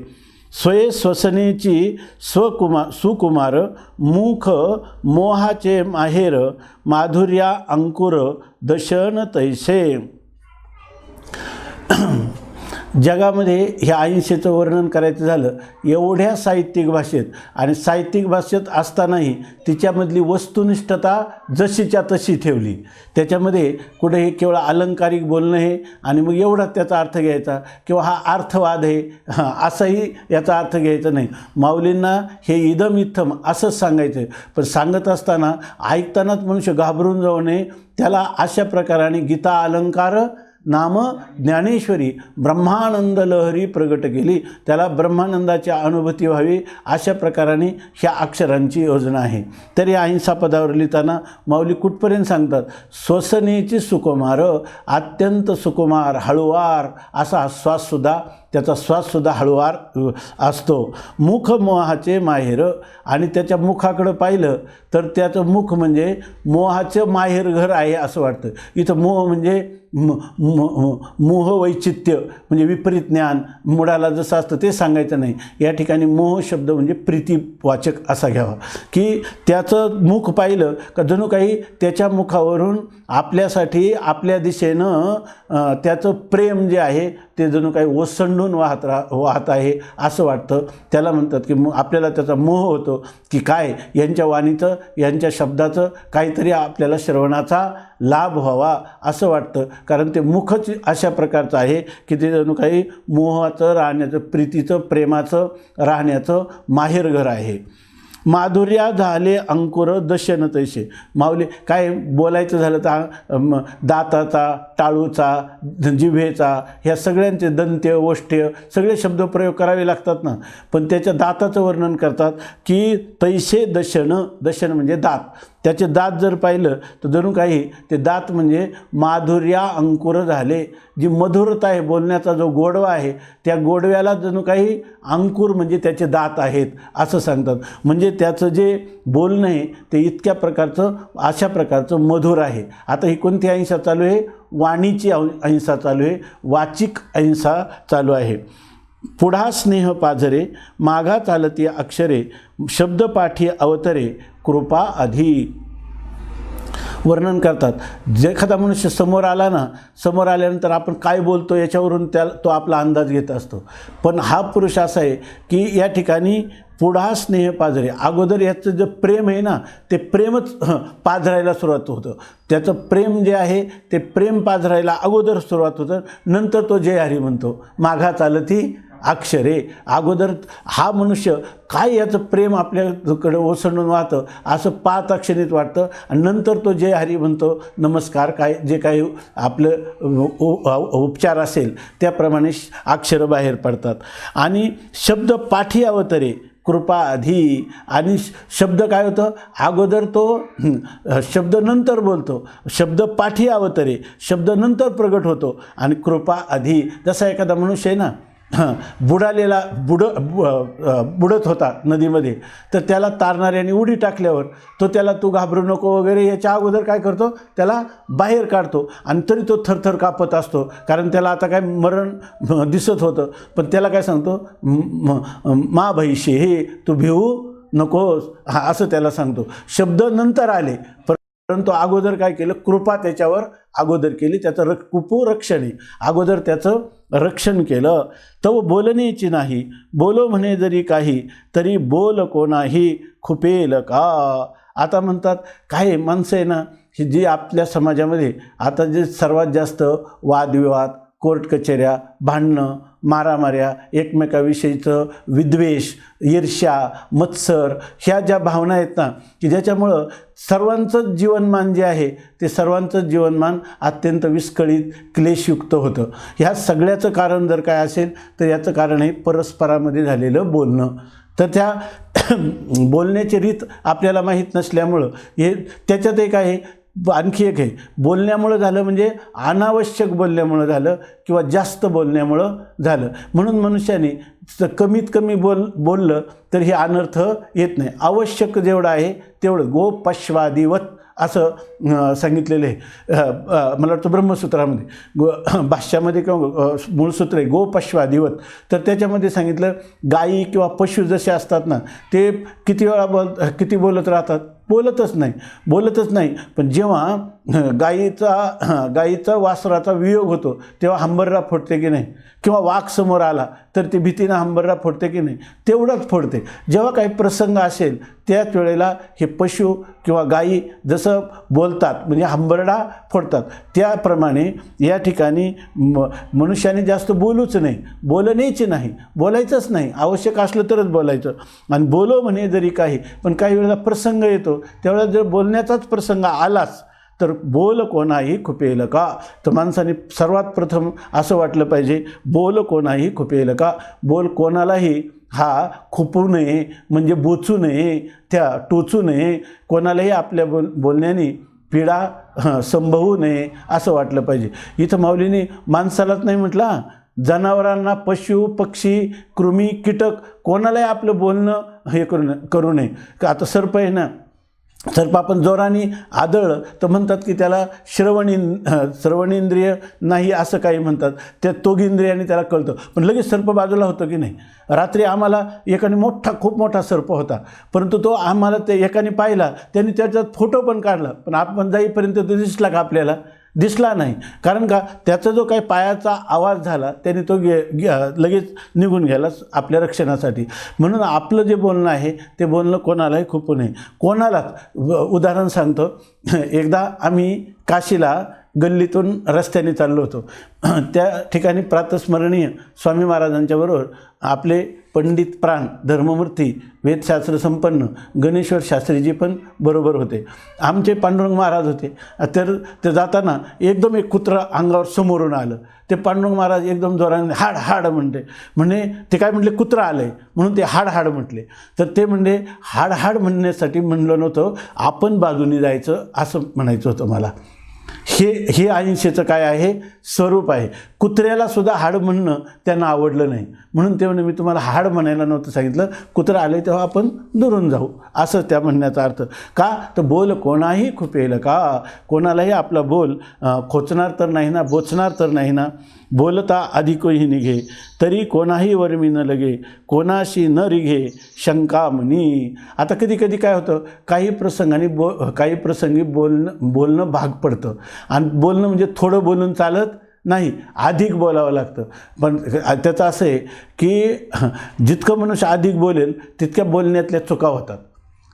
स्वये स्वसनेची सुकुमार, मुख मोहाचे माहेर, माधुर्या अंकुर दशन तैसे. जगामध्ये ह्या अहिंसेचं वर्णन करायचं झालं एवढ्या साहित्यिक भाषेत, आणि साहित्यिक भाषेत असतानाही तिच्यामधली वस्तुनिष्ठता जशीच्या तशी ठेवली. त्याच्यामध्ये कुठे हे केवळ अलंकारिक बोलणं हे आणि मग एवढाच त्याचा अर्थ घ्यायचा किंवा हा अर्थवाद आहे असाही याचा अर्थ घ्यायचा नाही. माऊलींना हे इदम इत्थम असंच सांगायचं आहे, पण सांगत असताना ऐकतानाच मनुष्य घाबरून जाऊ नये. त्याला अशा प्रकाराने गीता अलंकार नाम ज्ञानेश्वरी ब्रह्मानंद लहरी प्रगट केली, त्याला ब्रह्मानंदाची अनुभूती व्हावी अशा प्रकाराने ह्या अक्षरांची योजना आहे. तर या अहिंसा पदावर लिहिताना माऊली कुठपर्यंत सांगतात, श्वसनेची सुकुमार, अत्यंत सुकुमार हळुवार असा श्वाससुद्धा, त्याचा श्वाससुद्धा हळुवार असतो. मुख मोहाचे माहेर, आणि त्याच्या मुखाकडं पाहिलं तर त्याचं मुख म्हणजे मोहाचं माहेर घर आहे असं वाटतं. इथं मोह म्हणजे मोह वैचित्य म्हणजे विपरीत ज्ञान, मुडाला जसं असतं ते सांगायचं नाही. या ठिकाणी मोह शब्द म्हणजे प्रीतीवाचक असा घ्यावा, की त्याचं मुख पाहिलं का जणू काही त्याच्या मुखावरून आपल्यासाठी आपल्या दिशेनं त्याचं प्रेम जे आहे ते जणू काही ओसंडून वाहत आहे असं वाटतं. त्याला म्हणतात की आपल्याला त्याचा मोह होतो की काय यांच्या वाणीचं, यांच्या शब्दाचं काहीतरी आपल्याला श्रवणाचा लाभ व्हावा असं वाटतं. कारण ते मुखच अशा प्रकारचं आहे की ते जणू काही मोहाचं राहण्याचं, प्रीतीचं, प्रेमाचं राहण्याचं माहेरघर आहे. माधुर्या झाले अंकुर दशन तैसे. माऊली काय बोलायचं झालं तर दाताचा, टाळूचा, जिव्हेचा ह्या सगळ्यांचे दंत्य ओष्ठ्य सगळे शब्दप्रयोग करावे लागतात ना, पण त्याच्या दाताचं वर्णन करतात की तैसे दशन. दशन म्हणजे दात, त्याचे दात जर पाहिलं तर जणू काही ते दात म्हणजे माधुर्या अंकुर झाले. जी मधुरता आहे, बोलण्याचा जो गोडवा आहे, त्या गोडव्याला जणू काही अंकुर म्हणजे त्याचे दात आहेत असं सांगतात. म्हणजे त्याचं जे बोलणं आहे ते इतक्या प्रकारचं, अशा प्रकारचं मधुर आहे. आता ही कोणती अहिंसा चालू आहे? वाणीची अहिंसा चालू आहे, वाचिक अहिंसा चालू आहे. पुढा स्नेह पाझरे, मागा चालती अक्षरे, शब्दपाठी अवतरे, कृपा अधि. वर्णन करतात, जे एखादा मनुष्य समोर आला ना, समोर आल्यानंतर आपण काय बोलतो याच्यावरून तो आपला अंदाज घेत असतो. पण हा पुरुष असा आहे की या ठिकाणी पुढा स्नेह पाझरे, अगोदर याचं जे प्रेम आहे ना ते प्रेमच पाझरायला सुरुवात होतं. त्याचं प्रेम जे आहे ते प्रेम पाझरायला अगोदर सुरुवात होतं, नंतर तो जय हरी म्हणतो. माघा चालती अक्षरे. अगोदर हा मनुष्य काय याचं प्रेम आपल्याकडे ओसंडून वाहतं असं पाच अक्षरीत वाटतं, आणि नंतर तो जय हरी म्हणतो. नमस्कार, काय जे काही आपलं उपचार असेल त्याप्रमाणे अक्षरं बाहेर पडतात. आणि शब्द पाठी अवतरे, कृपा अधि. आणि शब्द काय होतं, अगोदर तो शब्द नंतर बोलतो, शब्द पाठी अवतरे, शब्द नंतर प्रगट होतो, आणि कृपा अधि. जसा एखादा मनुष्य आहे ना बुडालेला बुडत होता नदीमध्ये, तर त्याला तारणाऱ्याने उडी टाकल्यावर तो त्याला तू घाबरू नको वगैरे याच्या अगोदर काय करतो, त्याला बाहेर काढतो, आणि तरी तो थरथर कापत असतो कारण त्याला आता काय मरण दिसत होतं. पण त्याला काय सांगतो, मा भैशी हे तू भिवू नकोस असं त्याला सांगतो. शब्द नंतर आले परंतु अगोदर काय केलं, कृपा त्याच्यावर अगोदर केली, त्याचं कुपुरक्षणे अगोदर त्याचं रक्षण केलं. तव बोलण्याची नाही, बोलो म्हणे जरी काही, तरी बोल कोणाही खुपेल का. आता म्हणतात काय माणसं आहे ना ही जी आपल्या समाजामध्ये आता जे सर्वात जास्त वादविवाद, कोर्ट कचेऱ्या, भांडणं, मारामाऱ्या, एकमेकाविषयीचं विद्वेष, ईर्ष्या, मत्सर ह्या ज्या भावना आहेत ना की ज्याच्यामुळं सर्वांचंच जीवनमान जे आहे ते सर्वांचंच जीवनमान अत्यंत विस्कळीत क्लेशयुक्त होतं. ह्या सगळ्याचं कारण जर काय असेल तर याचं कारण आहे परस्परामध्ये झालेलं बोलणं. तर त्या बोलण्याची रीत आपल्याला माहीत नसल्यामुळं हे त्याच्यात एक आहे, आणखी एक आहे, बोलण्यामुळं झालं म्हणजे अनावश्यक बोलण्यामुळं झालं किंवा जास्त बोलण्यामुळं झालं. म्हणून मनुष्याने कमीत कमी बोललं तर हे अनर्थ येत नाही. आवश्यक जेवढं आहे तेवढं. गोपश्वादिवत असं सांगितलेलं आहे, मला वाटतं ब्रह्मसूत्रामध्ये, भाष्यामध्ये किंवा मूळ सूत्र आहे गोपश्वादिवत. तर त्याच्यामध्ये सांगितलं गायी किंवा पशु जसे असतात ना ते किती वेळा किती बोलत राहतात, बोलतच नाही. पण जेव्हा गाईचा वासराचा वियोग होतो तेव्हा हंबरडा फोडते की नाही, किंवा वाघ समोर आला तर ती भीतीनं हंबरडा फोडते की नाही, तेवढंच फोडते. जेव्हा काही प्रसंग असेल त्याच वेळेला हे पशु किंवा गायी जसं बोलतात म्हणजे हंबरडा फोडतात, त्याप्रमाणे या ठिकाणी मनुष्याने जास्त बोलूच नाही, बोलायचंच नाही. आवश्यक असलं तरच बोलायचं. आणि बोलो म्हणे जरी काही, पण काही वेळेला प्रसंग येतो, त्यावेळेला जर बोलण्याचाच प्रसंग आलाच तर बोल कोणाही खुपेल का. तर माणसाने सर्वात प्रथम असं वाटलं पाहिजे, बोल कोणाही खुपेल का. बोल कोणालाही हा खुपू नये, म्हणजे बोचू नये, टोचू नये, कोणालाही आपल्या बोलण्याने पीडा संभवू नये असं वाटलं पाहिजे. इथं माऊलीने माणसालाच नाही म्हटलं, जनावरांना, पशु पक्षी, कृमी, कीटक कोणालाही आपलं बोलणं हे करू नये. आता सर्प आहे ना, सर्प आपण जोराने आदळलं तर म्हणतात की त्याला श्रवणेंद्रिय नाही असं काही म्हणतात, त्या तोगिंद्रियाने त्याला कळतं. पण लगेच सर्प बाजूला होतं की नाही. रात्री आम्हाला एकाने खूप मोठा सर्प होता, परंतु तो आम्हाला ते एकाने पाहिला, त्यांनी त्याच्यात फोटो पण काढला, पण आपण जाईपर्यंत तो दिसला का आपल्याला? दिसला नाही. कारण का, त्याचा जो काही पायाचा आवाज झाला त्याने तो लगेच निघून गेला आपल्या रक्षणासाठी. म्हणून आपलं जे बोलणं आहे ते बोलणं कोणालाही खुपू नये, कोणालाच. उदाहरण सांगतो. एकदा आम्ही काशीला गल्लीतून रस्त्याने चाललो होतो. त्या ठिकाणी प्रातस्मरणीय स्वामी महाराजांच्या बरोबर आपले पंडित प्राण धर्ममूर्ती वेदशास्त्र संपन्न गणेश्वर शास्त्रीजी पण बरोबर होते. आमचे पांडुरंग महाराज होते. तर ते जाताना एकदम एक कुत्रा अंगावर समोरून आलं. ते पांडुरंग महाराज एकदम जोराने हाड म्हणे ते काय म्हटले, कुत्रा आलं आहे म्हणून ते हाड म्हटले. तर ते म्हणजे हाड म्हणण्यासाठी म्हणलं नव्हतं, आपण बाजूनी जायचं असं म्हणायचं होतं मला. हे अहिंसेचं काय आहे, स्वरूप आहे. कुत्र्याला सुद्धा हाड म्हणणं त्यांना आवडलं नाही, म्हणून ते म्हणे मी तुम्हाला हाड म्हणायला नव्हतं सांगितलं, कुत्रा आले तेव्हा आपण दुरून जाऊ, असं त्या म्हणण्याचा अर्थ. का तर बोल कोणाही खुपेल का, कोणालाही आपला बोल खोचणार तर नाही ना, बोचणार तर नाही ना. बोलता अधिकही निघे तरी कोणाही वर्मी न लगे, कोणाशी न रिघे शंका मनी. आता कधी काय होतं, काही प्रसंगी बोलणं भाग पडतं. आणि बोलणं म्हणजे थोडं बोलून चालत नाही, अधिक बोलावं लागतं. पण त्याचं असं आहे की जितकं मनुष्य अधिक बोलेल तितक्या बोलण्यातल्या चुका होतात.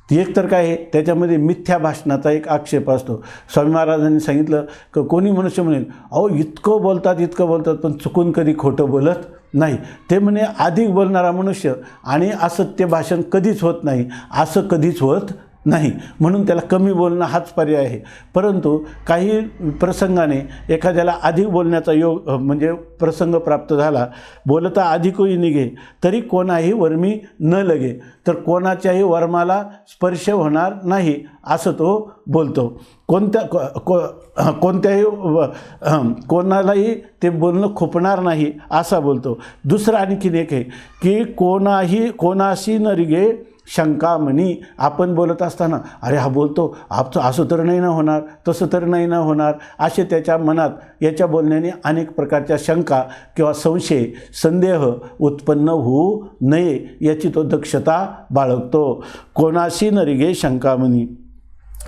एक तर काय आहे, त्याच्यामध्ये मिथ्या भाषणाचा एक आक्षेप असतो. स्वामी महाराजांनी सांगितलं की कोणी मनुष्य म्हणेल अहो इतकं बोलतात पण चुकून कधी खोटं बोलत नाही. ते म्हणे अधिक बोलणारा मनुष्य आणि असत्य भाषण कधीच होत नाही, असं कधीच होत नाही. म्हणून त्याला कमी बोलणं हाच पर्याय आहे. परंतु काही प्रसंगाने एखाद्याला अधिक बोलण्याचा योग म्हणजे प्रसंग प्राप्त झाला, बोलता अधिकही निघे तरी कोणाही वर्मी न लगे, तर कोणाच्याही वर्माला स्पर्श होणार नाही असं तो बोलतो. कोणत्याही कोणालाही ते बोलणं खुपणार नाही असा बोलतो. दुसरं आणखीन एक आहे की कोणाशी न रिगे शंका मनी. आपण बोलत असताना अरे हा बोलतो असं तर नाही ना होणार, तसं तर नाही ना होणार, असे त्याच्या मनात याच्या बोलण्याने अनेक प्रकारच्या शंका किंवा संशय संदेह उत्पन्न होऊ नये याची तो दक्षता बाळगतो. कोणाशी न रिगे शंका मनी.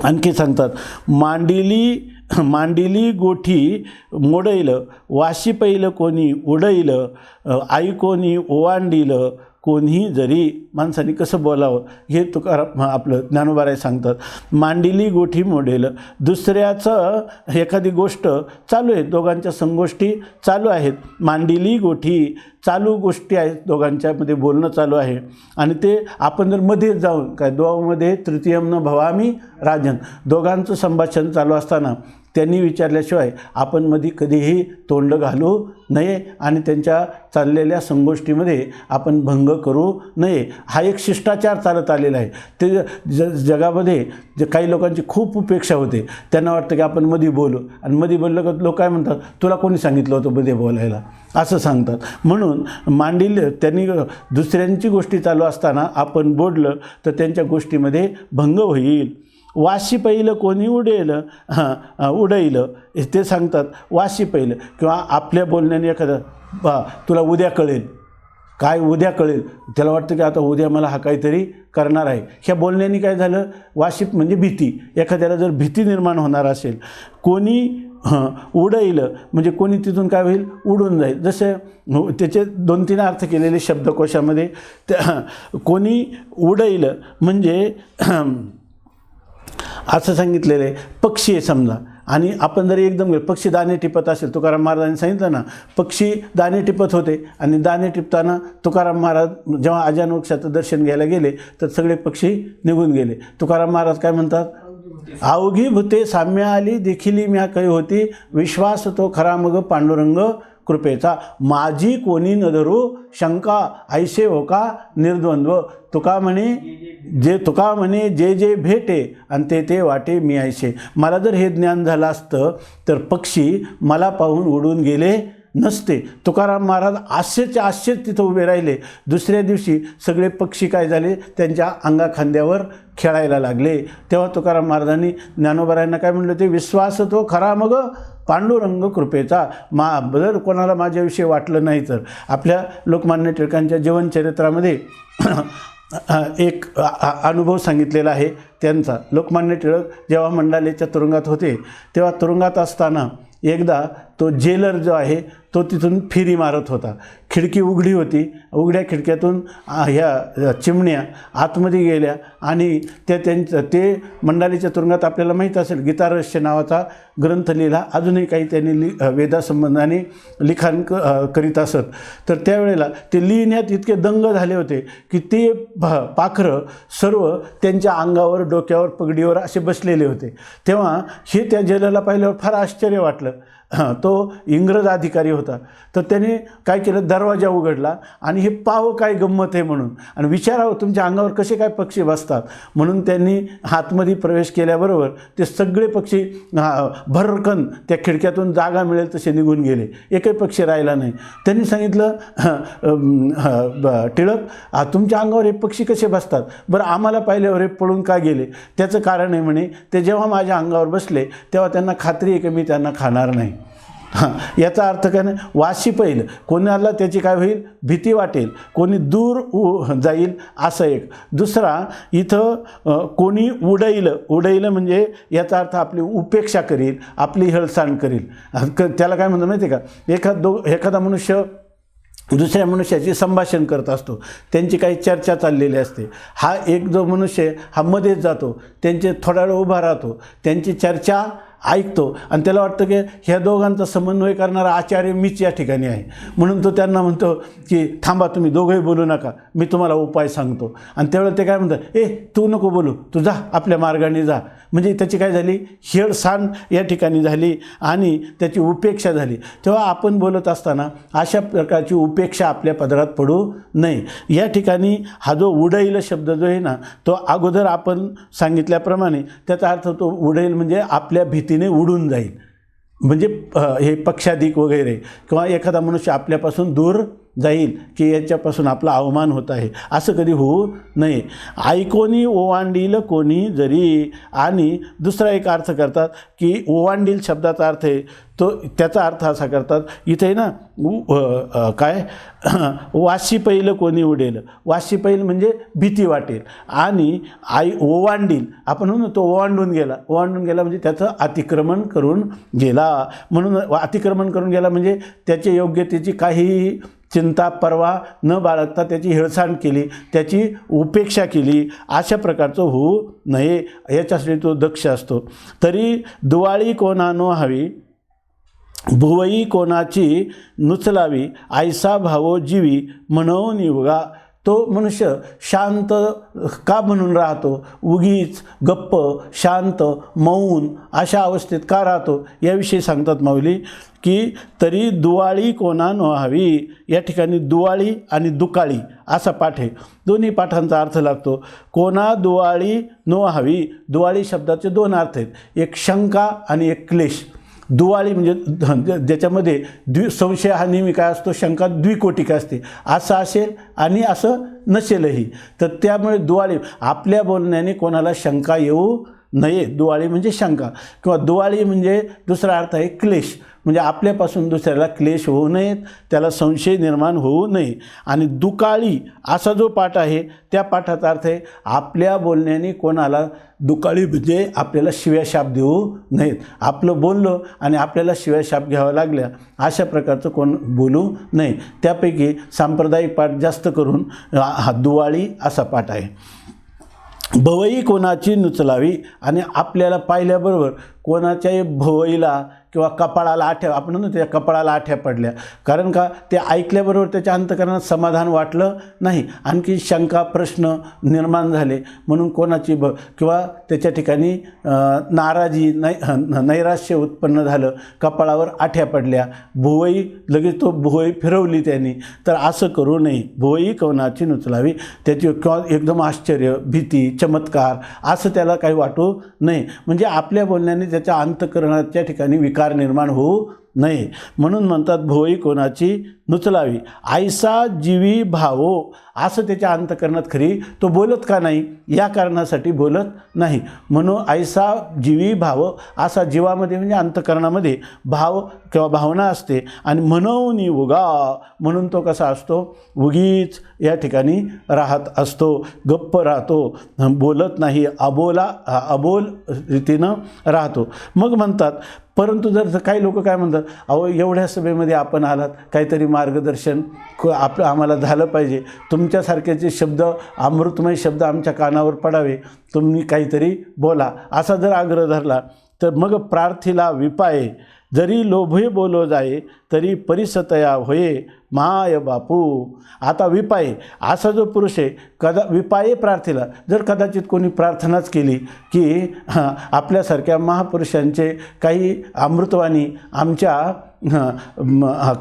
आणखी सांगतात, मांडिली गोठी मोडैल, वाशी पैल कोणी उडैल, आई कोणी ओवांडील, कोणी जरी. माणसाने कसं बोलावं हे तुकाराम आपलं ज्ञानोबाराय सांगतात. मांडिली गोठी मोडेल, दुसऱ्याचं एखादी गोष्ट चालू आहे, दोघांच्या संगोष्टी चालू आहेत, मांडिली गोठी चालू गोष्टी आहेत, दोघांच्यामध्ये बोलणं चालू आहे आणि ते आपण जर मध्येच जाऊन काय द्वौमध्ये तृतीयम न भवामी राजन, दोघांचं संभाषण चालू असताना त्यांनी विचारल्याशिवाय आपण मध्ये कधीही तोंड घालू नये आणि त्यांच्या चाललेल्या संगोष्टीमध्ये आपण भंग करू नये. हा एक शिष्टाचार चालत आलेला आहे. ते जगामध्ये जे काही लोकांची खूप उपेक्षा होते, त्यांना वाटतं की आपण मध्ये बोलू आणि मध्ये बोललं का लोक काय म्हणतात, तुला कोणी सांगितलं होतं मध्ये बोलायला, असं सांगतात. म्हणून त्यांनी दुसऱ्यांची गोष्टी चालू असताना आपण बोललं तर त्यांच्या गोष्टीमध्ये भंग होईल. वाशी पहिलं कोणी उडैल ते सांगतात. वाशी पहिलं किंवा आपल्या बोलण्याने एखादं तुला उद्या कळेल, काय उद्या कळेल, त्याला वाटतं की आता उद्या मला हा काहीतरी करणार आहे. ह्या बोलण्याने काय झालं, वाशिप म्हणजे भीती, एखाद्याला जर भीती निर्माण होणार असेल. कोणी उडईल म्हणजे कोणी तिथून काय होईल, उडून जाईल. जसं त्याचे 2-3 अर्थ केलेले शब्दकोशामध्ये. कोणी उडईल म्हणजे असं सांगितलेलं आहे, पक्षी आहे समजा, आणि आपण जर एकदम पक्षी दाणे टिपत असेल, तुकाराम महाराजांनी सांगितलं ना, पक्षी दाणे टिपत होते आणि दाणे टिपताना तुकाराम महाराज जेव्हा अजान वृक्षाचं दर्शन घ्यायला गेले तर सगळे पक्षी निघून गेले. तुकाराम महाराज काय म्हणतात, अवघी भूते साम्य आली देखिली म्या काही होती, विश्वास तो खरा मग पांडुरंग कृपेचा, माझी कोणी न धरू शंका, ऐसे हो का निर्द्वंद्व. तुका म्हणे जे जे भेटे आणि ते ते वाटे मी ऐसे. मला जर हे ज्ञान झालं असतं तर पक्षी मला पाहून उडून गेले नसते. तुकाराम महाराज आश्चर्यच तिथं उभे राहिले. दुसऱ्या दिवशी सगळे पक्षी काय झाले, त्यांच्या अंगाखांद्यावर खेळायला लागले. तेव्हा तुकाराम महाराजांनी ज्ञानोबारायांना काय म्हणलं, ते विश्वास तो खरा मग पांडुरंग कृपेचा. जर कोणाला माझ्याविषयी वाटलं नाही तर आपल्या लोकमान्य टिळकांच्या जीवनचरित्रामध्ये एक अनुभव सांगितलेला आहे त्यांचा. लोकमान्य टिळक जेव्हा मंडालेच्या तुरुंगात होते तेव्हा तुरुंगात असताना एकदा तो जेलर जो आहे तो तिथून फेरी मारत होता. खिडकी उघडी होती, उघड्या खिडक्यातून ह्या चिमण्या आतमध्ये गेल्या आणि ते मंडालेच्या तुरुंगात आपल्याला माहीत असेल गीतारहस्य नावाचा ग्रंथ लिहिला. अजूनही काही त्यांनी वेदासंबंधाने लिखाण करीत असत. तर त्यावेळेला ते लिहिण्यात इतके दंग झाले होते की ते पाखरं सर्व त्यांच्या अंगावर, डोक्यावर, पगडीवर असे बसलेले होते. तेव्हा हे त्या जेलरला पाहिल्यावर फार आश्चर्य वाटलं. तो इंग्रज अधिकारी होता. तर त्याने काय केलं, दरवाजा उघडला आणि हे पाहावं काय गंमत आहे म्हणून, आणि विचारावं तुमच्या अंगावर कसे काय पक्षी बसतात म्हणून त्यांनी आतमध्ये प्रवेश केल्याबरोबर ते सगळे पक्षी भरकन त्या खिडक्यातून जागा मिळेल तसे निघून गेले. एकही पक्षी राहिला नाही. त्यांनी सांगितलं, टिळक तुमच्या अंगावर हे पक्षी कसे बसतात, बरं आम्हाला पाहिल्यावर हे पळून का गेले. त्याचं कारण आहे म्हणे, ते जेव्हा माझ्या अंगावर बसले तेव्हा त्यांना खात्री आहे की मी त्यांना खाणार नाही. याचा अर्थ काय नाही, वाशी पहिल, कोणाला त्याची काय होईल, भीती वाटेल, कोणी दूर जाईल असं एक. दुसरा इथं कोणी उडईल म्हणजे याचा अर्थ आपली उपेक्षा करील, आपली हेळसांड करील. त्याला काय म्हणतो माहिती आहे का, एखादा मनुष्य दुसऱ्या मनुष्याची संभाषण करत असतो, त्यांची काही चर्चा चाललेली असते. हा एक जो मनुष्य हा मध्येच जातो, त्यांचे थोडा वेळ उभा राहतो, त्यांची चर्चा ऐकतो आणि त्याला वाटतं की ह्या दोघांचा समन्वय करणारा आचार्य मीच या ठिकाणी आहे. म्हणून तो त्यांना म्हणतो की थांबा, तुम्ही दोघंही बोलू नका, मी तुम्हाला उपाय सांगतो. आणि त्यावेळेला ते काय म्हणतात, तू नको बोलू, तू जा आपल्या मार्गाने जा. म्हणजे त्याची काय झाली, हेळसांड या ठिकाणी झाली आणि त्याची उपेक्षा झाली. तेव्हा आपण बोलत असताना अशा प्रकारची उपेक्षा आपल्या पदरात पडू नये. या ठिकाणी हा जो उडईल शब्द जो आहे ना, तो अगोदर आपण सांगितल्याप्रमाणे त्याचा अर्थ तो उडईल म्हणजे आपल्या भीतीने उडून जाईल. म्हणजे हे पक्षाधिक वगैरे किंवा एखादा मनुष्य आपल्यापासून दूर जाईल की याच्यापासून आपला अवमान होत आहे, असं कधी होऊ नये. ऐकोनी ओवांडील कोणी जरी. आणि दुसरा एक अर्थ करतात की ओवांडील शब्दाचा अर्थ आहे तो, त्याचा अर्थ असा करतात इथे ना, काय वाशी पहिलं कोणी उडेल. वाशी पहिल म्हणजे भीती वाटेल. आणि ओवांडील आपण म्हणून तो ओवांडून गेला म्हणजे त्याचं अतिक्रमण करून गेला. म्हणून अतिक्रमण करून गेला म्हणजे त्याच्या योग्यतेची काही चिंता पर्वा न बाळगता त्याची हेळसांड केली, त्याची उपेक्षा केली, अशा प्रकारचं होऊ नये. याच्यासाठी तो दक्ष असतो. तरी दुवाळी कोणानो हवी, भुवई कोणाची नुचलावी, ऐसा भावो जीवी म्हणून युगा. तो मनुष्य शांत का म्हणून राहतो, उगीच गप्प शांत मौन अशा अवस्थेत का राहतो, याविषयी सांगतात माऊली की तरी दुवाळी कोणा नो हवी. या ठिकाणी दुवाळी आणि दुकाळी असा पाठ आहे. दोन्ही पाठांचा अर्थ लागतो. कोणा दुवाळी नो हवी. दुवाळी शब्दाचे 2 अर्थ आहेत, एक शंका आणि एक क्लेश. दुवाळी म्हणजे ज्याच्यामध्ये संशय हा नेहमी काय असतो, शंका द्विकोटिक असते, असं असेल आणि असं नसेलही. तर त्यामुळे दुवाळी आपल्या बोलण्याने कोणाला शंका येऊ नये. दुआळी म्हणजे शंका, किंवा दुआळी म्हणजे दुसरा अर्थ आहे क्लेश, म्हणजे आपल्यापासून दुसऱ्याला क्लेश होऊ नयेत, त्याला संशय निर्माण होऊ नये. आणि दुकाळी असा जो पाठ आहे त्या पाठाचा अर्थ आहे आपल्या बोलण्याने कोणाला दुकाळी म्हणजे आपल्याला शिव्याशाप देऊ नयेत. आपलं बोललं आणि आपल्याला शिव्याशाप घ्यावा लागल्या अशा प्रकारचं कोण बोलू नये. त्यापैकी सांप्रदायिक पाठ जास्त करून हा दुवाळी असा पाठ आहे. भवई कोणाची नुचलावी, आणि आपल्याला पाहिल्याबरोबर कोणाच्याही भवईला किंवा कपाळाला आठ्या, आपण म्हणतो त्या कपाळाला आठ्या पडल्या, कारण का ते ऐकल्याबरोबर त्याच्या अंतःकरणात समाधान वाटलं नाही, आणखी शंका प्रश्न निर्माण झाले, म्हणून कोणाची किंवा त्याच्या ठिकाणी नाराजी नैराश्य उत्पन्न झालं, कपाळावर आठ्या पडल्या, भुवई लगेच तो भुवई फिरवली त्यांनी. तर असं करू नये. भुवई कोणाची नुचलावी, त्याची किंवा एकदम आश्चर्य भीती चमत्कार असं त्याला काही वाटू नये, म्हणजे आपल्या बोलण्याने त्याच्या अंतःकरणाच्या ठिकाणी विकार निर्माण होऊ नये. म्हणून म्हणतात भुवई कोणाची नुचलावी. ऐसा जीवी भावो, असं त्याच्या अंतःकरणात खरी तो बोलत का नाही, या कारणासाठी बोलत नाही. म्हणून ऐसा जीवी भाव, असा जीवामध्ये म्हणजे अंतःकरणामध्ये भाव किंवा भावना असते. आणि म्हणून उगा, म्हणून तो कसा असतो, उगीच या ठिकाणी राहत असतो, गप्प राहतो, बोलत नाही, अबोल रीतीनं राहतो. मग म्हणतात परंतु जर काही लोक काय म्हणतात, अहो एवढ्या सभेमध्ये आपण आलात, काहीतरी मार्गदर्शन आम्हाला झालं पाहिजे, तुमच्यासारख्याचे शब्द अमृतमय शब्द आमच्या कानावर पडावे, तुम्ही काहीतरी बोला, असा जर आग्रह धरला तर मग प्रार्थीला विपाये, जरी लोभे बोलो जाये तरी परिसतया होये माय बापू. आता विपाये असा जो पुरुष आहे, विपाये प्रार्थीला, जर कदाचित कोणी प्रार्थनाच केली की आपल्यासारख्या महापुरुषांचे काही अमृतवाणी आमच्या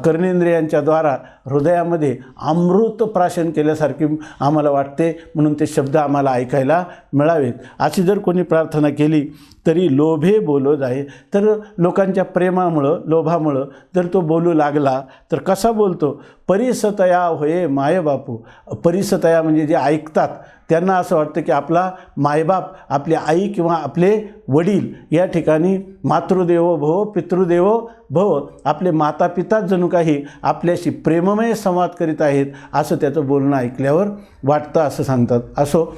कर्णेंद्रियांच्या द्वारा हृदयामध्ये अमृत प्राशन केल्यासारखी आम्हाला वाटते, म्हणून ते शब्द आम्हाला ऐकायला मिळावेत, अशी जर कोणी प्रार्थना केली तरी लोभे बोलो जाये, तर लोकांच्या प्रेमामुळं लोभामुळं जर तो बोलू लागला तर कसा बोलतो, परिसतया होये माय बापू. परिसतया म्हणजे जे ऐकतात त्यांना असं वाटतं की आपला मायबाप, आपली आई किंवा आपले वडील या ठिकाणी मातृदेवो भव पितृदेवो भव, आपले माता पिताच जणू काही आपल्याशी प्रेममय संवाद करीत आहेत असं त्याचं बोलणं ऐकल्यावर वाटतं, असं सांगतात. असो,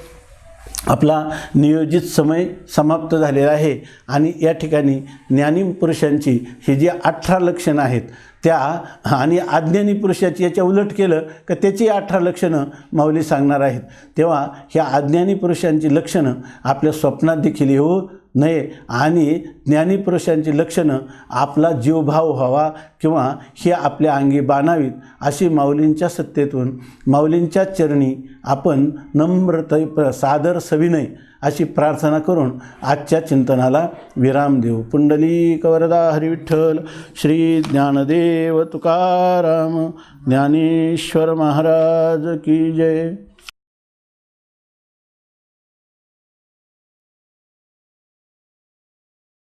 आपला नियोजित समय समाप्त झालेला आहे आणि या ठिकाणी ज्ञानी पुरुषांची ही जी 18 लक्षणं आहेत त्या, आणि अज्ञानी पुरुषाची याच्या उलट केलं का त्याची 18 लक्षणं माऊली सांगणार आहेत. तेव्हा ह्या अज्ञानी पुरुषांची लक्षणं आपल्या स्वप्नात देखील येऊ नये, आणि ज्ञानी पुरुषांची लक्षणं आपला जीवभाव व्हावा किंवा हे आपल्या अंगी बाणावीत, अशी माऊलींच्या सत्तेतून माऊलींच्या चरणी आपण नम्र सादर सविनय अशी प्रार्थना करून आजच्या चिंतनाला विराम देऊ. पुंडलिक वरदा हरी विठ्ठल. श्री ज्ञानदेव तुकाराम ज्ञानेश्वर महाराज की जय.